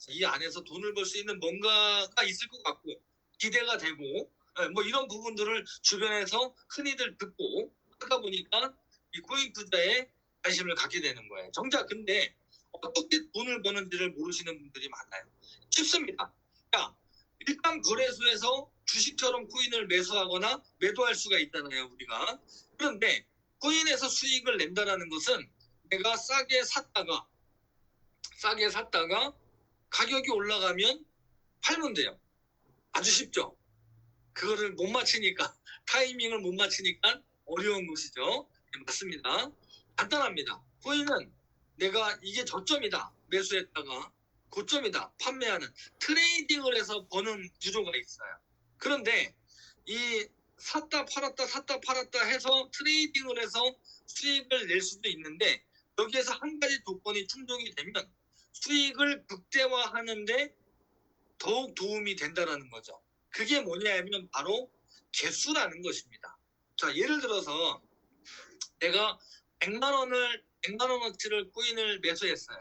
이 안에서 돈을 벌 수 있는 뭔가가 있을 것 같고 기대가 되고 뭐 이런 부분들을 주변에서 흔히들 듣고 하다 보니까 이 코인 투자에 관심을 갖게 되는 거예요. 정작 근데 어떻게 돈을 버는지를 모르시는 분들이 많아요. 쉽습니다. 자, 일반 거래소에서 주식처럼 코인을 매수하거나 매도할 수가 있잖아요, 우리가. 그런데 코인에서 수익을 낸다는 것은 내가 싸게 샀다가 가격이 올라가면 팔면 돼요. 아주 쉽죠. 그거를 못 맞히니까 타이밍을 못 맞히니까 어려운 것이죠. 네, 맞습니다. 간단합니다. 코인은 내가 이게 저점이다 매수했다가 고점이다 판매하는 트레이딩을 해서 버는 구조가 있어요. 그런데 이 샀다 팔았다 해서 트레이딩을 해서 수익을 낼 수도 있는데 여기에서 한 가지 조건이 충족이 되면 수익을 극대화하는데 더욱 도움이 된다는 거죠. 그게 뭐냐면 바로 개수라는 것입니다. 자, 예를 들어서 내가 100만 원어치를 코인을 매수했어요.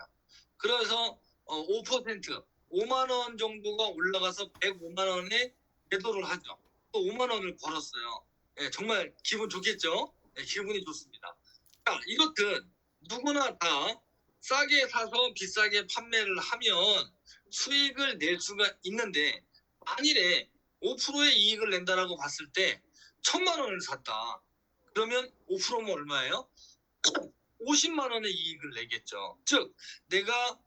그래서 5%, 5만 원 정도가 올라가서 105만 원에 매도를 하죠. 또 5만 원을 벌었어요. 네, 정말 기분 좋겠죠? 네, 기분이 좋습니다. 자, 이렇듯 누구나 다 싸게 사서 비싸게 판매를 하면 수익을 낼 수가 있는데 만일에 5%의 이익을 낸다라고 봤을 때 1,000만 원을 샀다. 그러면 5%면 얼마예요? 50만 원의 이익을 내겠죠. 즉 내가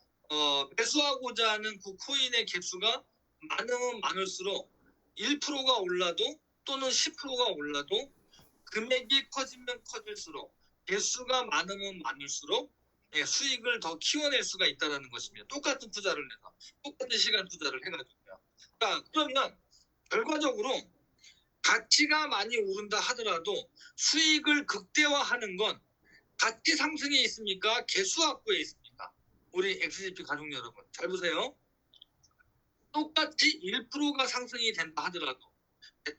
매수하고자 하는 그 코인의 개수가 많으면 많을수록 1%가 올라도 또는 10%가 올라도 금액이 커지면 커질수록 개수가 많으면 많을수록 수익을 더 키워낼 수가 있다는 것입니다. 똑같은 투자를 해서 똑같은 시간 투자를 해가지고요. 자, 그러면 결과적으로 가치가 많이 오른다 하더라도 수익을 극대화하는 건 가치 상승에 있습니까? 개수 확보에 있습니까? 우리 XGP 가족 여러분 잘 보세요. 똑같이 1%가 상승이 된다 하더라도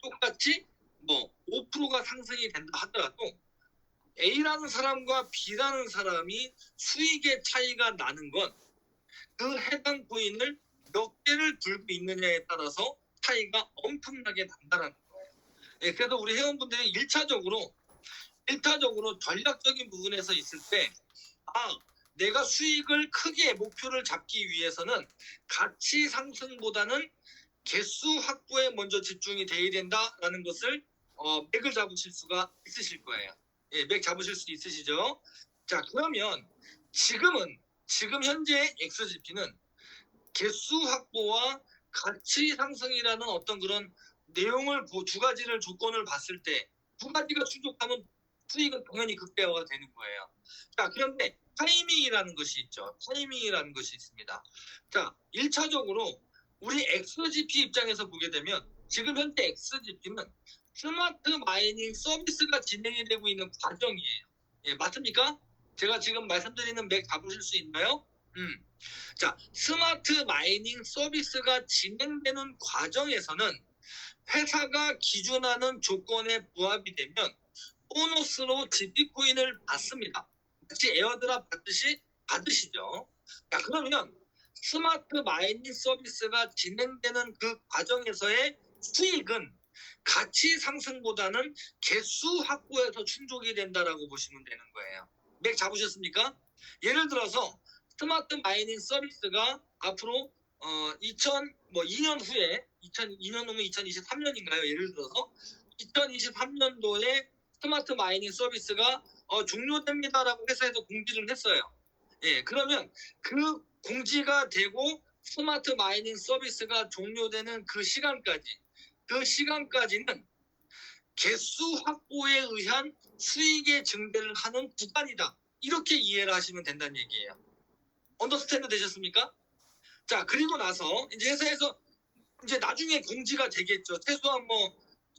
똑같이 5%가 상승이 된다 하더라도 A라는 사람과 B라는 사람이 수익의 차이가 나는 건 그 해당 코인을 몇 개를 들고 있느냐에 따라서 차이가 엄청나게 난다는 거예요. 그래서 우리 회원분들이 1차적으로 전략적인 부분에서 있을 때 내가 수익을 크게 목표를 잡기 위해서는 가치 상승보다는 개수 확보에 먼저 집중이 돼야 된다라는 것을 맥을 잡으실 수가 있으실 거예요. 맥 잡으실 수 있으시죠? 자, 그러면 지금 현재 XGP는 개수 확보와 가치 상승이라는 어떤 그런 내용을 두 가지를 조건을 봤을 때 두 가지가 충족하면 수익은 당연히 극대화가 되는 거예요. 자, 그런데 타이밍이라는 것이 있죠. 타이밍이라는 것이 있습니다. 자, 1차적으로 우리 XGP 입장에서 보게 되면 지금 현재 XGP는 스마트 마이닝 서비스가 진행이 되고 있는 과정이에요. 맞습니까? 제가 지금 말씀드리는 맥 잡으실 수 있나요? 자, 스마트 마이닝 서비스가 진행되는 과정에서는 회사가 기준하는 조건에 부합이 되면 보너스로 GP코인을 받습니다. 마치 에어드랍 받듯이 받으시죠. 자, 그러면 스마트 마이닝 서비스가 진행되는 그 과정에서의 수익은 가치 상승보다는 개수 확보에서 충족이 된다라고 보시면 되는 거예요. 맥 잡으셨습니까? 예를 들어서 스마트 마이닝 서비스가 앞으로 2년 후에 2년 후면 2023년인가요? 예를 들어서 2023년도에 스마트 마이닝 서비스가 종료됩니다라고 회사에서 공지를 했어요. 예, 그러면 그 공지가 되고 스마트 마이닝 서비스가 종료되는 그 시간까지는 개수 확보에 의한 수익의 증대를 하는 구간이다. 이렇게 이해를 하시면 된다는 얘기예요. 언더스탠드 되셨습니까? 자, 그리고 나서 이제 회사에서 이제 나중에 공지가 되겠죠. 최소한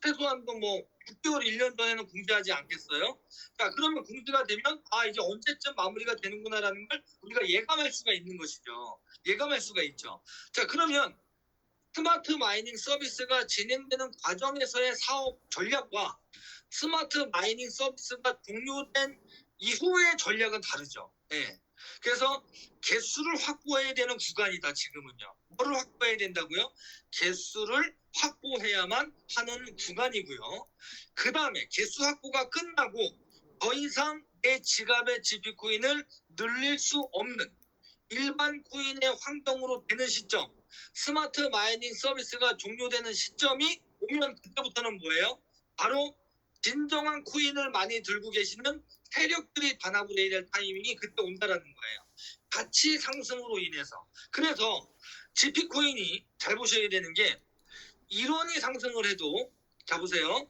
6개월, 1년 전에는 공지하지 않겠어요? 자, 그러면 공지가 되면 이제 언제쯤 마무리가 되는구나라는 걸 우리가 예감할 수가 있는 것이죠. 예감할 수가 있죠. 자, 그러면 스마트 마이닝 서비스가 진행되는 과정에서의 사업 전략과 스마트 마이닝 서비스가 종료된 이후의 전략은 다르죠. 네. 그래서 개수를 확보해야 되는 구간이다. 지금은요. 뭐를 확보해야 된다고요? 개수를 확보해야만 하는 구간이고요. 그 다음에 개수 확보가 끝나고 더 이상 내 지갑의 GP코인을 늘릴 수 없는 일반 코인의 환경으로 되는 시점, 스마트 마이닝 서비스가 종료되는 시점이 오면 그때부터는 뭐예요? 바로 진정한 코인을 많이 들고 계시는 세력들이 단합을 해야 될 타이밍이 그때 온다라는 거예요. 가치 상승으로 인해서. 그래서 GP코인이 잘 보셔야 되는 게 1원이 상승을 해도, 자 보세요.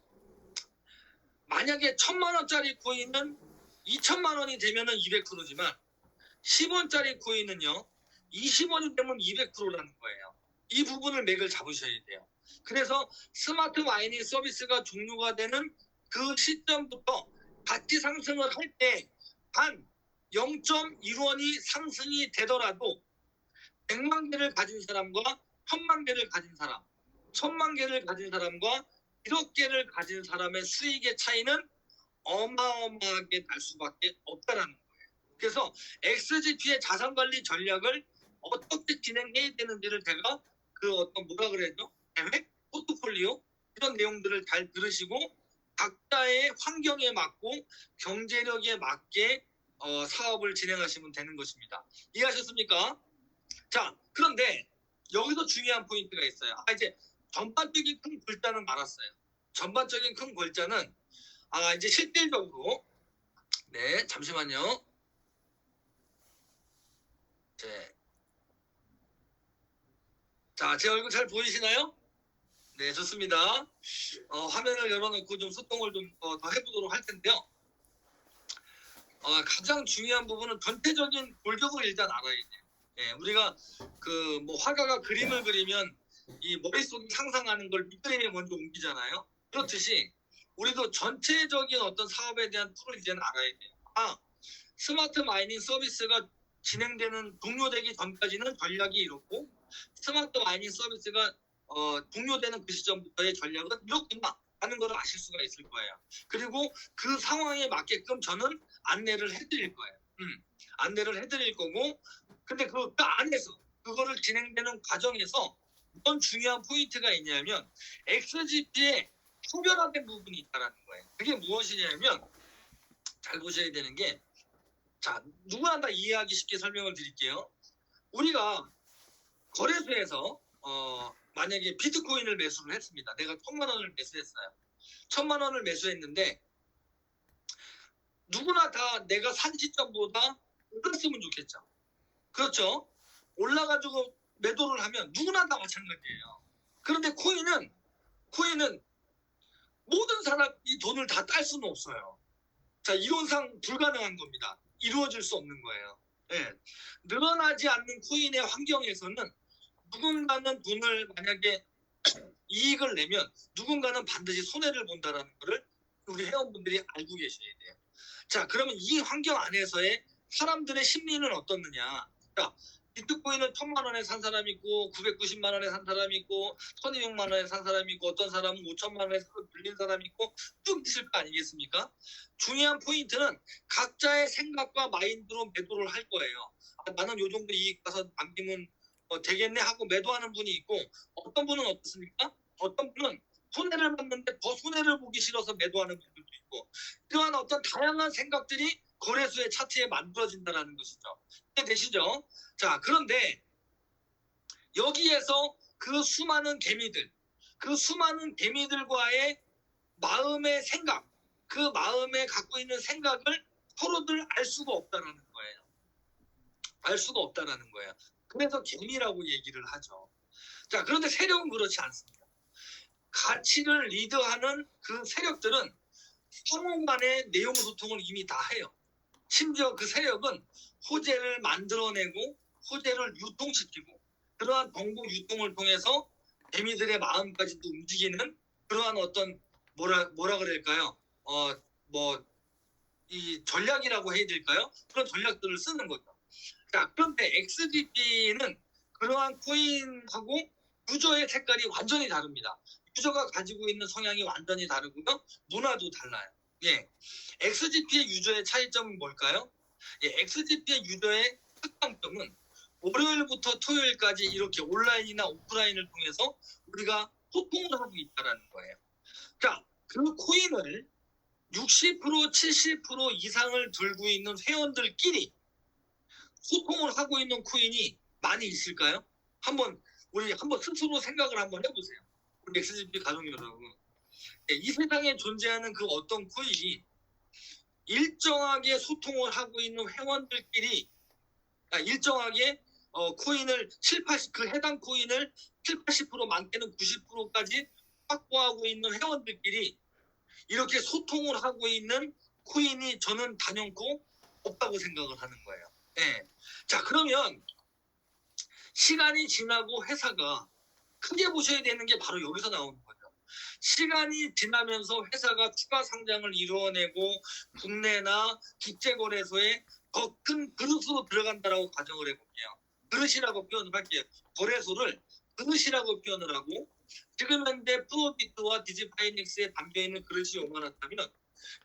만약에 1000만 원짜리 코인은 2000만 원이 되면은 200%지만 10원짜리 코인은요 20원이 되면 200%라는 거예요. 이 부분을 맥을 잡으셔야 돼요. 그래서 스마트 마이닝 서비스가 종료가 되는 그 시점부터 가치 상승을 할 때 단 0.1원이 상승이 되더라도 100만 개를 가진 사람과 1000만 개를 가진 사람, 1000만 개를 가진 사람과 1억 개를 가진 사람의 수익의 차이는 어마어마하게 날 수밖에 없다라는 거예요. 그래서 XGP의 자산관리 전략을 어떻게 진행해야 되는지를 제가 뭐라 그래야죠? 계획, 포트폴리오 이런 내용들을 잘 들으시고 각자의 환경에 맞고 경제력에 맞게 사업을 진행하시면 되는 것입니다. 이해하셨습니까? 자, 그런데 여기서 중요한 포인트가 있어요. 이제 전반적인 큰 골자는 알았어요. 전반적인 큰 골자는 이제 실질적으로 네, 잠시만요. 네. 자, 제 얼굴 잘 보이시나요? 네, 좋습니다. 화면을 열어놓고 좀 소통을 좀 더 해보도록 할 텐데요. 가장 중요한 부분은 전체적인 골격을 일단 알아야 돼요. 예, 우리가 화가가 그림을 그리면 이 머릿속에 상상하는 걸 밑그림에 먼저 옮기잖아요. 그렇듯이 우리도 전체적인 어떤 사업에 대한 툴을 이제는 알아야 돼요. 스마트 마이닝 서비스가 진행되는 종료되기 전까지는 전략이 이렇고 스마트 마이닝 서비스가 종료되는 그 시점부터의 전략은 이렇구나 하는 걸 아실 수가 있을 거예요. 그리고 그 상황에 맞게끔 저는 안내를 해드릴 거예요. 안내를 해드릴 거고 근데 그 안에서 그거를 진행되는 과정에서 어떤 중요한 포인트가 있냐면 XGP에 소별화된 부분이 있다는 거예요. 그게 무엇이냐면 잘 보셔야 되는 게 자, 누구나 다 이해하기 쉽게 설명을 드릴게요. 우리가 거래소에서 만약에 비트코인을 매수를 했습니다. 내가 1000만 원을 매수했어요. 1000만 원을 매수했는데 누구나 다 내가 산 시점보다 올랐으면 좋겠죠. 그렇죠? 올라가지고 매도를 하면 누구나 다 마찬가지예요. 그런데 코인은 모든 사람이 돈을 다 딸 수는 없어요. 자, 이론상 불가능한 겁니다. 이루어질 수 없는 거예요. 네. 늘어나지 않는 코인의 환경에서는 누군가는 돈을 만약에 이익을 내면 누군가는 반드시 손해를 본다는 것을 우리 회원분들이 알고 계셔야 돼요. 자, 그러면 이 환경 안에서의 사람들의 심리는 어떻느냐? 자, 비트코인을 1000만 원에 산 사람이 있고 990만 원에 산 사람이 있고 1200만 원에 산 사람이 있고 어떤 사람은 5천만 원에 사서 빌린 사람이 있고 쭉 있을 거 아니겠습니까? 중요한 포인트는 각자의 생각과 마인드로 매도를 할 거예요. 나는 요 정도 이익 가서 남기면 되겠네 하고 매도하는 분이 있고 어떤 분은 어떻습니까? 어떤 분은 손해를 봤는데 더 손해를 보기 싫어서 매도하는 분들도 있고, 이러한 어떤 다양한 생각들이 거래소의 차트에 만들어진다는 것이죠. 이해되시죠? 자, 그런데 여기에서 그 수많은 개미들과의 마음의 생각, 그 마음에 갖고 있는 생각을 서로들 알 수가 없다라는 거예요. 알 수가 없다라는 거예요. 그래서 개미라고 얘기를 하죠. 자, 그런데 세력은 그렇지 않습니다. 가치를 리드하는 그 세력들은 상호 간의 내용 소통을 이미 다 해요. 심지어 그 세력은 호재를 만들어내고 호재를 유통시키고, 그러한 정보 유통을 통해서 개미들의 마음까지도 움직이는 그러한 어떤 뭐라 그럴까요? 이 전략이라고 해야 될까요? 그런 전략들을 쓰는 거죠. 자, 그런데 XDP는 그러한 코인하고 유저의 색깔이 완전히 다릅니다. 유저가 가지고 있는 성향이 완전히 다르고요. 문화도 달라요. 예. XGP의 유저의 차이점은 뭘까요? 예, XGP의 유저의 특장점은 월요일부터 토요일까지 이렇게 온라인이나 오프라인을 통해서 우리가 소통을 하고 있다는 거예요. 자, 그 코인을 60%, 70% 이상을 들고 있는 회원들끼리 소통을 하고 있는 코인이 많이 있을까요? 우리 한번 스스로 생각을 한번 해보세요. 우리 XGP 가족 여러분. 이 세상에 존재하는 그 어떤 코인이 일정하게 소통을 하고 있는 회원들끼리 일정하게 코인을 그 해당 코인을 7, 80% 많게는 90%까지 확보하고 있는 회원들끼리 이렇게 소통을 하고 있는 코인이 저는 단연코 없다고 생각을 하는 거예요. 네. 자, 그러면 시간이 지나고 회사가 크게 보셔야 되는 게 바로 여기서 나오는 거죠. 시간이 지나면서 회사가 추가 상장을 이루어내고 국내나 국제거래소에 더 큰 그릇으로 들어간다라고 가정을 해볼게요. 그릇이라고 표현을 할게요. 거래소를 그릇이라고 표현을 하고, 지금 현재 프로비트와 디지파이닉스에 담겨있는 그릇이 요만하다면,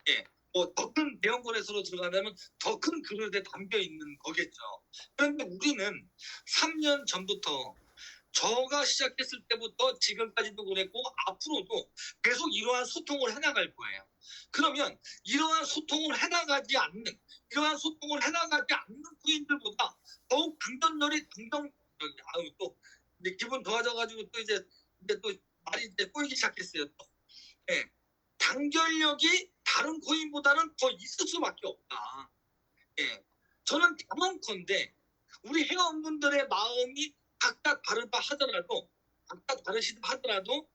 예, 더 큰 대형 거래소로 들어가려면 더 큰 그릇에 담겨있는 거겠죠. 그런데 우리는 3년 전부터 저가 시작했을 때부터 지금까지도 그랬고 앞으로도 계속 이러한 소통을 해나갈 거예요. 그러면 이러한 소통을 해나가지 않는 코인들보다 더욱 또 이제 기분 좋아져가지고 또 이제 또 말이 이제 꼬이기 시작했어요. 또. 네. 단결력이 다른 코인보다는 더 있을 수밖에 없다. 네. 저는 단언컨대 우리 회원분들의 마음이 각각 다르시다 하더라도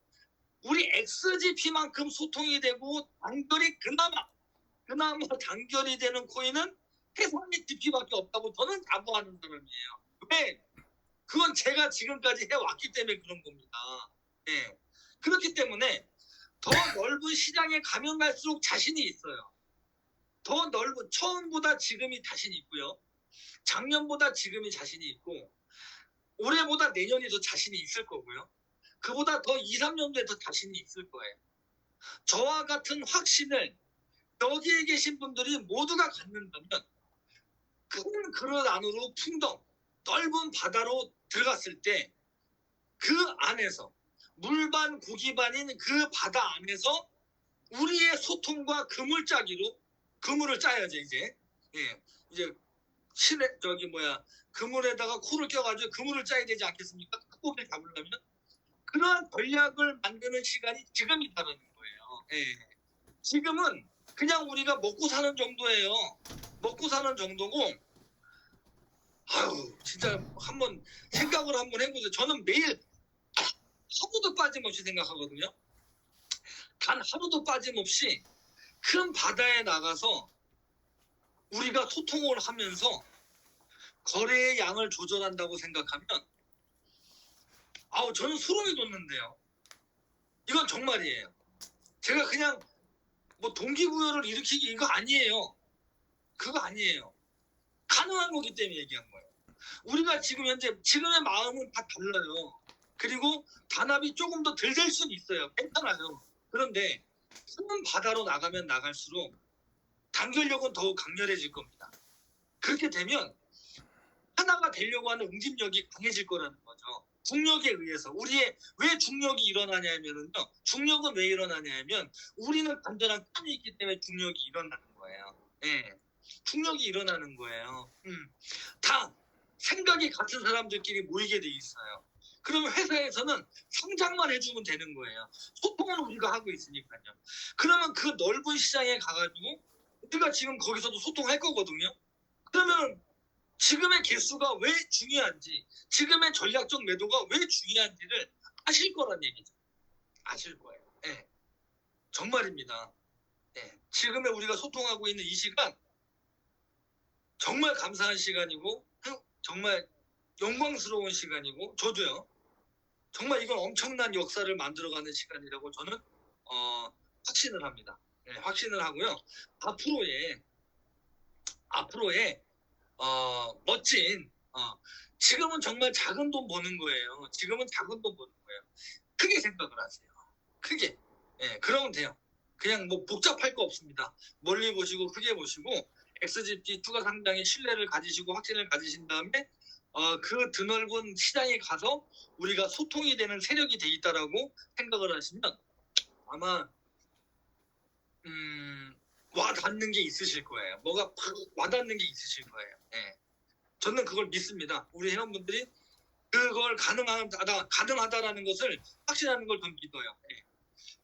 우리 XGP만큼 소통이 되고 단결이 그나마 단결이 되는 코인은 해상이 GP밖에 없다고 저는 자부하는 사람이에요. 왜? 그건 제가 지금까지 해왔기 때문에 그런 겁니다. 네. 그렇기 때문에 더 넓은 시장에 가면 갈수록 자신이 있어요. 더 넓은, 처음보다 지금이 자신이 있고요. 작년보다 지금이 자신이 있고, 올해보다 내년이 더 자신이 있을 거고요. 그보다 더 2, 3년 뒤에 더 자신이 있을 거예요. 저와 같은 확신을 여기에 계신 분들이 모두가 갖는다면 큰 그릇 안으로 풍덩 넓은 바다로 들어갔을 때 그 안에서 물반 고기반인 그 바다 안에서 우리의 소통과 그물을 짜야죠. 이제 그물에다가 코를 껴가지고 그물을 짜야 되지 않겠습니까? 닭고기를 잡으려면 그러한 전략을 만드는 시간이 지금이다라는 거예요. 예. 지금은 그냥 우리가 먹고 사는 정도예요. 먹고 사는 정도고, 아유 진짜 한번 생각을 한번 해보세요. 저는 매일 하루도 빠짐없이 생각하거든요. 단 하루도 빠짐없이 큰 바다에 나가서 우리가 소통을 하면서 거래의 양을 조절한다고 생각하면 저는 소름이 돋는데요. 이건 정말이에요. 제가 그냥 동기부여를 일으키기 이거 아니에요. 그거 아니에요. 가능한 거기 때문에 얘기한 거예요. 우리가 지금의 마음은 다 달라요. 그리고 단합이 조금 더 덜 될 수는 있어요. 괜찮아요. 그런데 큰 바다로 나가면 나갈수록 단결력은 더욱 강렬해질 겁니다. 그렇게 되면 하나가 되려고 하는 응집력이 강해질 거라는 거죠. 중력에 의해서 왜 중력이 일어나냐면은요. 중력은 왜 일어나냐면 우리는 단단한 칸이 있기 때문에 중력이 일어나는 거예요. 예. 중력이 일어나는 거예요. 다 생각이 같은 사람들끼리 모이게 돼 있어요. 그러면 회사에서는 성장만 해주면 되는 거예요. 소통은 우리가 하고 있으니까요. 그러면 그 넓은 시장에 가가지고 우리가 지금 거기서도 소통할 거거든요. 그러면 지금의 개수가 왜 중요한지, 지금의 전략적 매도가 왜 중요한지를 아실 거란 얘기죠. 아실 거예요. 네. 정말입니다. 네. 지금의 우리가 소통하고 있는 이 시간 정말 감사한 시간이고 정말 영광스러운 시간이고 저도요. 정말 이건 엄청난 역사를 만들어가는 시간이라고 저는 확신을 합니다. 네, 확신을 하고요. 앞으로의 멋진 지금은 정말 작은 돈 버는 거예요. 지금은 작은 돈 버는 거예요. 크게 생각을 하세요. 크게. 예, 그러면 돼요. 그냥 뭐 복잡할 거 없습니다. 멀리 보시고 크게 보시고 XGP 추가 상장의 신뢰를 가지시고 확신을 가지신 다음에 그 드넓은 시장에 가서 우리가 소통이 되는 세력이 돼 있다라고 생각을 하시면 아마 와닿는 게 있으실 거예요. 뭐가 팍 와닿는 게 있으실 거예요. 예. 저는 그걸 믿습니다. 우리 회원분들이 그걸 가능하다라는 것을 확신하는 걸 좀 믿어요. 예.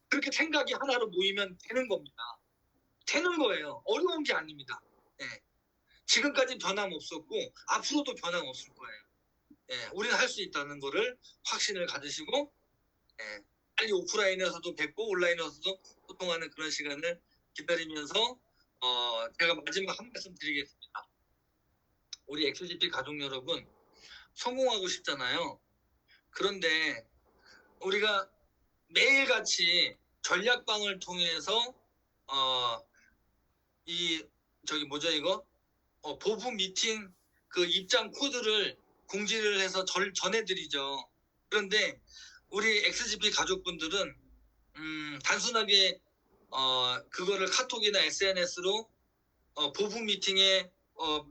그렇게 생각이 하나로 모이면 되는 겁니다. 되는 거예요. 어려운 게 아닙니다. 예. 지금까지 변함없었고 앞으로도 변함없을 거예요. 예. 우리는 할 수 있다는 거를 확신을 가지시고 예. 빨리 오프라인에서도 뵙고 온라인에서도 소통하는 그런 시간을 기다리면서 제가 마지막 한 말씀 드리겠습니다. 우리 XGP 가족 여러분 성공하고 싶잖아요. 그런데 우리가 매일같이 전략방을 통해서 보부 미팅 그 입장 코드를 공지를 해서 전해드리죠. 그런데 우리 XGP 가족분들은 단순하게 그거를 카톡이나 SNS로 보부 미팅에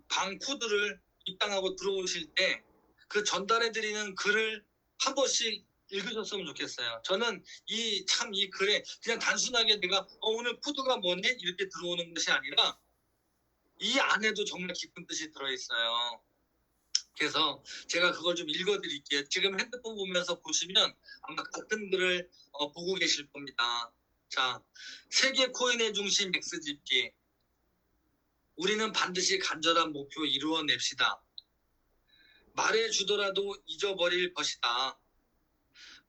방 코드를 입장하고 들어오실 때 그 전달해드리는 글을 한 번씩 읽으셨으면 좋겠어요. 저는 이 글에 그냥 단순하게 내가 오늘 코드가 뭐네 이렇게 들어오는 것이 아니라 이 안에도 정말 깊은 뜻이 들어있어요. 그래서 제가 그걸 좀 읽어드릴게요. 지금 핸드폰 보면서 보시면 아마 같은 글을 보고 계실 겁니다. 자, 세계 코인의 중심 XGP. 우리는 반드시 간절한 목표 이루어냅시다. 말해주더라도 잊어버릴 것이다.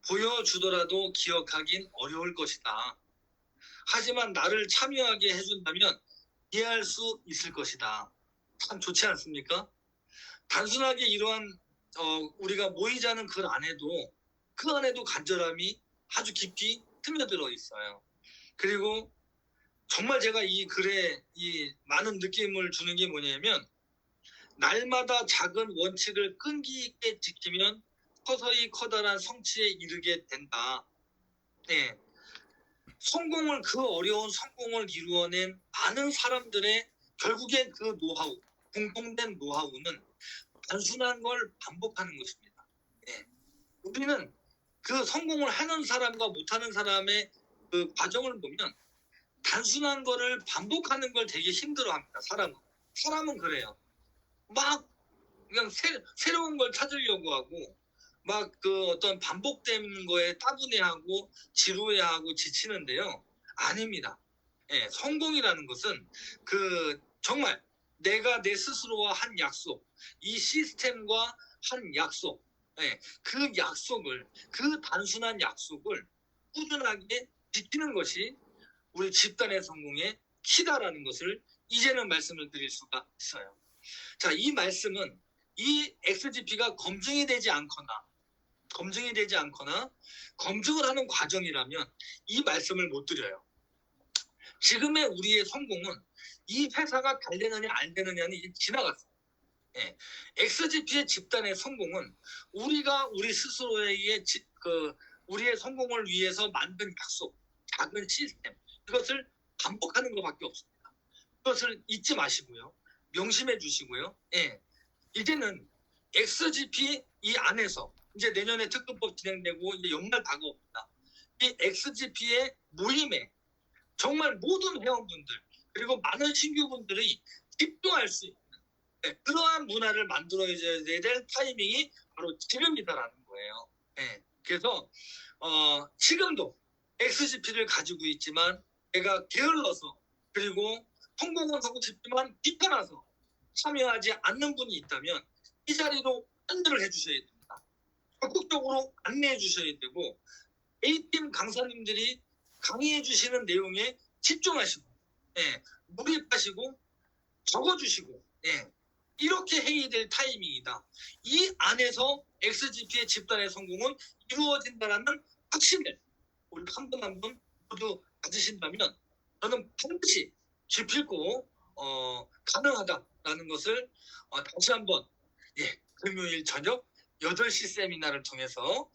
보여주더라도 기억하긴 어려울 것이다. 하지만 나를 참여하게 해준다면 이해할 수 있을 것이다. 참 좋지 않습니까? 단순하게 이러한 우리가 모이자는 글 안에도 그 안에도 간절함이 아주 깊이 스며들어 있어요. 그리고 정말 제가 이 글에 이 많은 느낌을 주는 게 뭐냐면 날마다 작은 원칙을 끈기 있게 지키면 서서히 커다란 성취에 이르게 된다. 네. 그 어려운 성공을 이루어낸 많은 사람들의 결국엔 그 노하우, 공통된 노하우는 단순한 걸 반복하는 것입니다. 네. 우리는 그 성공을 하는 사람과 못하는 사람의 그 과정을 보면 단순한 거를 반복하는 걸 되게 힘들어합니다. 사람은 그래요. 막 그냥 새로운 걸 찾으려고 하고 막 그 어떤 반복된 거에 따분해하고 지루해하고 지치는데요. 아닙니다. 예, 성공이라는 것은 그 정말 내가 내 스스로와 한 약속, 이 시스템과 한 약속, 예, 그 단순한 약속을 꾸준하게 지키는 것이 우리 집단의 성공의 키다라는 것을 이제는 말씀을 드릴 수가 있어요. 자, 이 말씀은 이 XGP가 검증이 되지 않거나 검증을 하는 과정이라면 이 말씀을 못 드려요. 지금의 우리의 성공은 이 회사가 잘 되느냐 안 되느냐는 이제 지나갔어요. 예. XGP의 집단의 성공은 우리가 우리 스스로에게 우리의 성공을 위해서 만든 약속, 작은 시스템, 그것을 반복하는 것밖에 없습니다. 그것을 잊지 마시고요. 명심해 주시고요. 예. 이제는 XGP 이 안에서 이제 내년에 특근법 진행되고 이제 연말 다가옵니다. 이 XGP의 모임에 정말 모든 회원분들 그리고 많은 신규분들이 집중할 수 있는 그러한 문화를 만들어야 될 타이밍이 바로 지금이다라는 거예요. 그래서 지금도 XGP를 가지고 있지만 내가 게을러서 그리고 성공은 하고 싶지만 귀찮아서 참여하지 않는 분이 있다면 이 자리로 안내를 해주셔야 됩니다. 적극적으로 안내해 주셔야 되고 A팀 강사님들이 강의해 주시는 내용에 집중하시고 몰입하시고 적어주시고 이렇게 해야 될 타이밍이다. 이 안에서 XGP의 집단의 성공은 이루어진다는 확신을 우리 한 분 한 분 모두 가지신다면 저는 반드시 기필코 가능하다라는 것을 다시 한번 금요일 저녁 8시 세미나를 통해서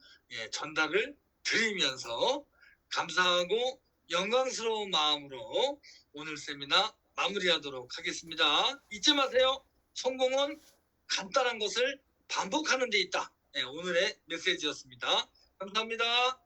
전달을 드리면서 감사하고 영광스러운 마음으로 오늘 세미나 마무리하도록 하겠습니다. 잊지 마세요. 성공은 간단한 것을 반복하는 데 있다. 오늘의 메시지였습니다. 감사합니다.